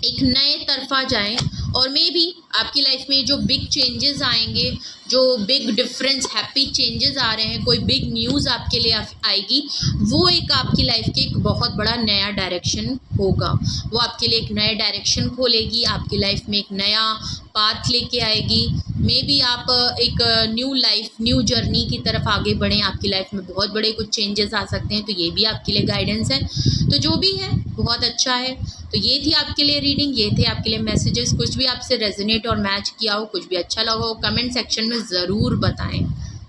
एक नए तरफा जाएं। और मे बी आपकी लाइफ में जो बिग चेंजेस आएंगे, जो बिग डिफरेंस हैप्पी चेंजेस आ रहे हैं, कोई बिग न्यूज़ आपके लिए आएगी, वो एक आपकी लाइफ के एक बहुत बड़ा नया डायरेक्शन होगा, वो आपके लिए एक नया डायरेक्शन खोलेगी, आपकी लाइफ में एक नया पाथ लेके आएगी, मे बी आप एक न्यू लाइफ, न्यू जर्नी की तरफ आगे बढ़ें, आपकी लाइफ में बहुत बड़े कुछ चेंजेस आ सकते हैं, तो ये भी आपके लिए गाइडेंस है। तो जो भी है बहुत अच्छा है। तो ये थी आपके लिए रीडिंग, ये थे आपके लिए मैसेजेस। कुछ भी आपसे रेजोनेट और मैच किया हो, कुछ भी अच्छा लगा हो, कमेंट सेक्शन में ज़रूर बताएं।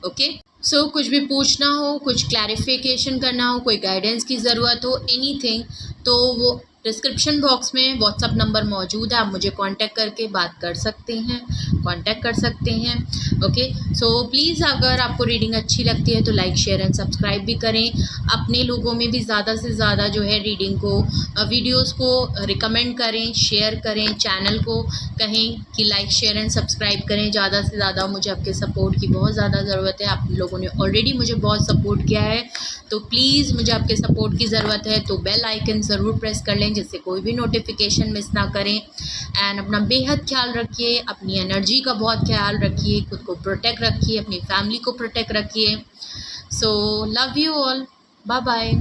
ओके, सो कुछ भी पूछना हो, कुछ क्लैरिफिकेशन करना हो, कोई गाइडेंस की ज़रूरत हो, एनीथिंग, तो वो डिस्क्रिप्शन बॉक्स में व्हाट्सअप नंबर मौजूद है, आप मुझे कांटेक्ट करके बात कर सकते हैं, कांटेक्ट कर सकते हैं। ओके, सो प्लीज़ अगर आपको रीडिंग अच्छी लगती है तो लाइक, शेयर एंड सब्सक्राइब भी करें। अपने लोगों में भी ज़्यादा से ज़्यादा जो है रीडिंग को, वीडियोस को रिकमेंड करें, शेयर करें, चैनल को कहें कि लाइक, शेयर एंड सब्सक्राइब करें ज़्यादा से ज़्यादा। मुझे आपके सपोर्ट की बहुत ज़्यादा ज़रूरत है। आप लोगों ने ऑलरेडी मुझे बहुत सपोर्ट किया है, तो प्लीज़ मुझे आपके सपोर्ट की ज़रूरत है। तो बेल आइकन ज़रूर प्रेस कर लें जिससे कोई भी नोटिफिकेशन मिस ना करें। एंड अपना बेहद ख्याल रखिए, अपनी एनर्जी का बहुत ख्याल रखिए, खुद को प्रोटेक्ट रखिए, अपनी फैमिली को प्रोटेक्ट रखिए। So love you all, bye bye.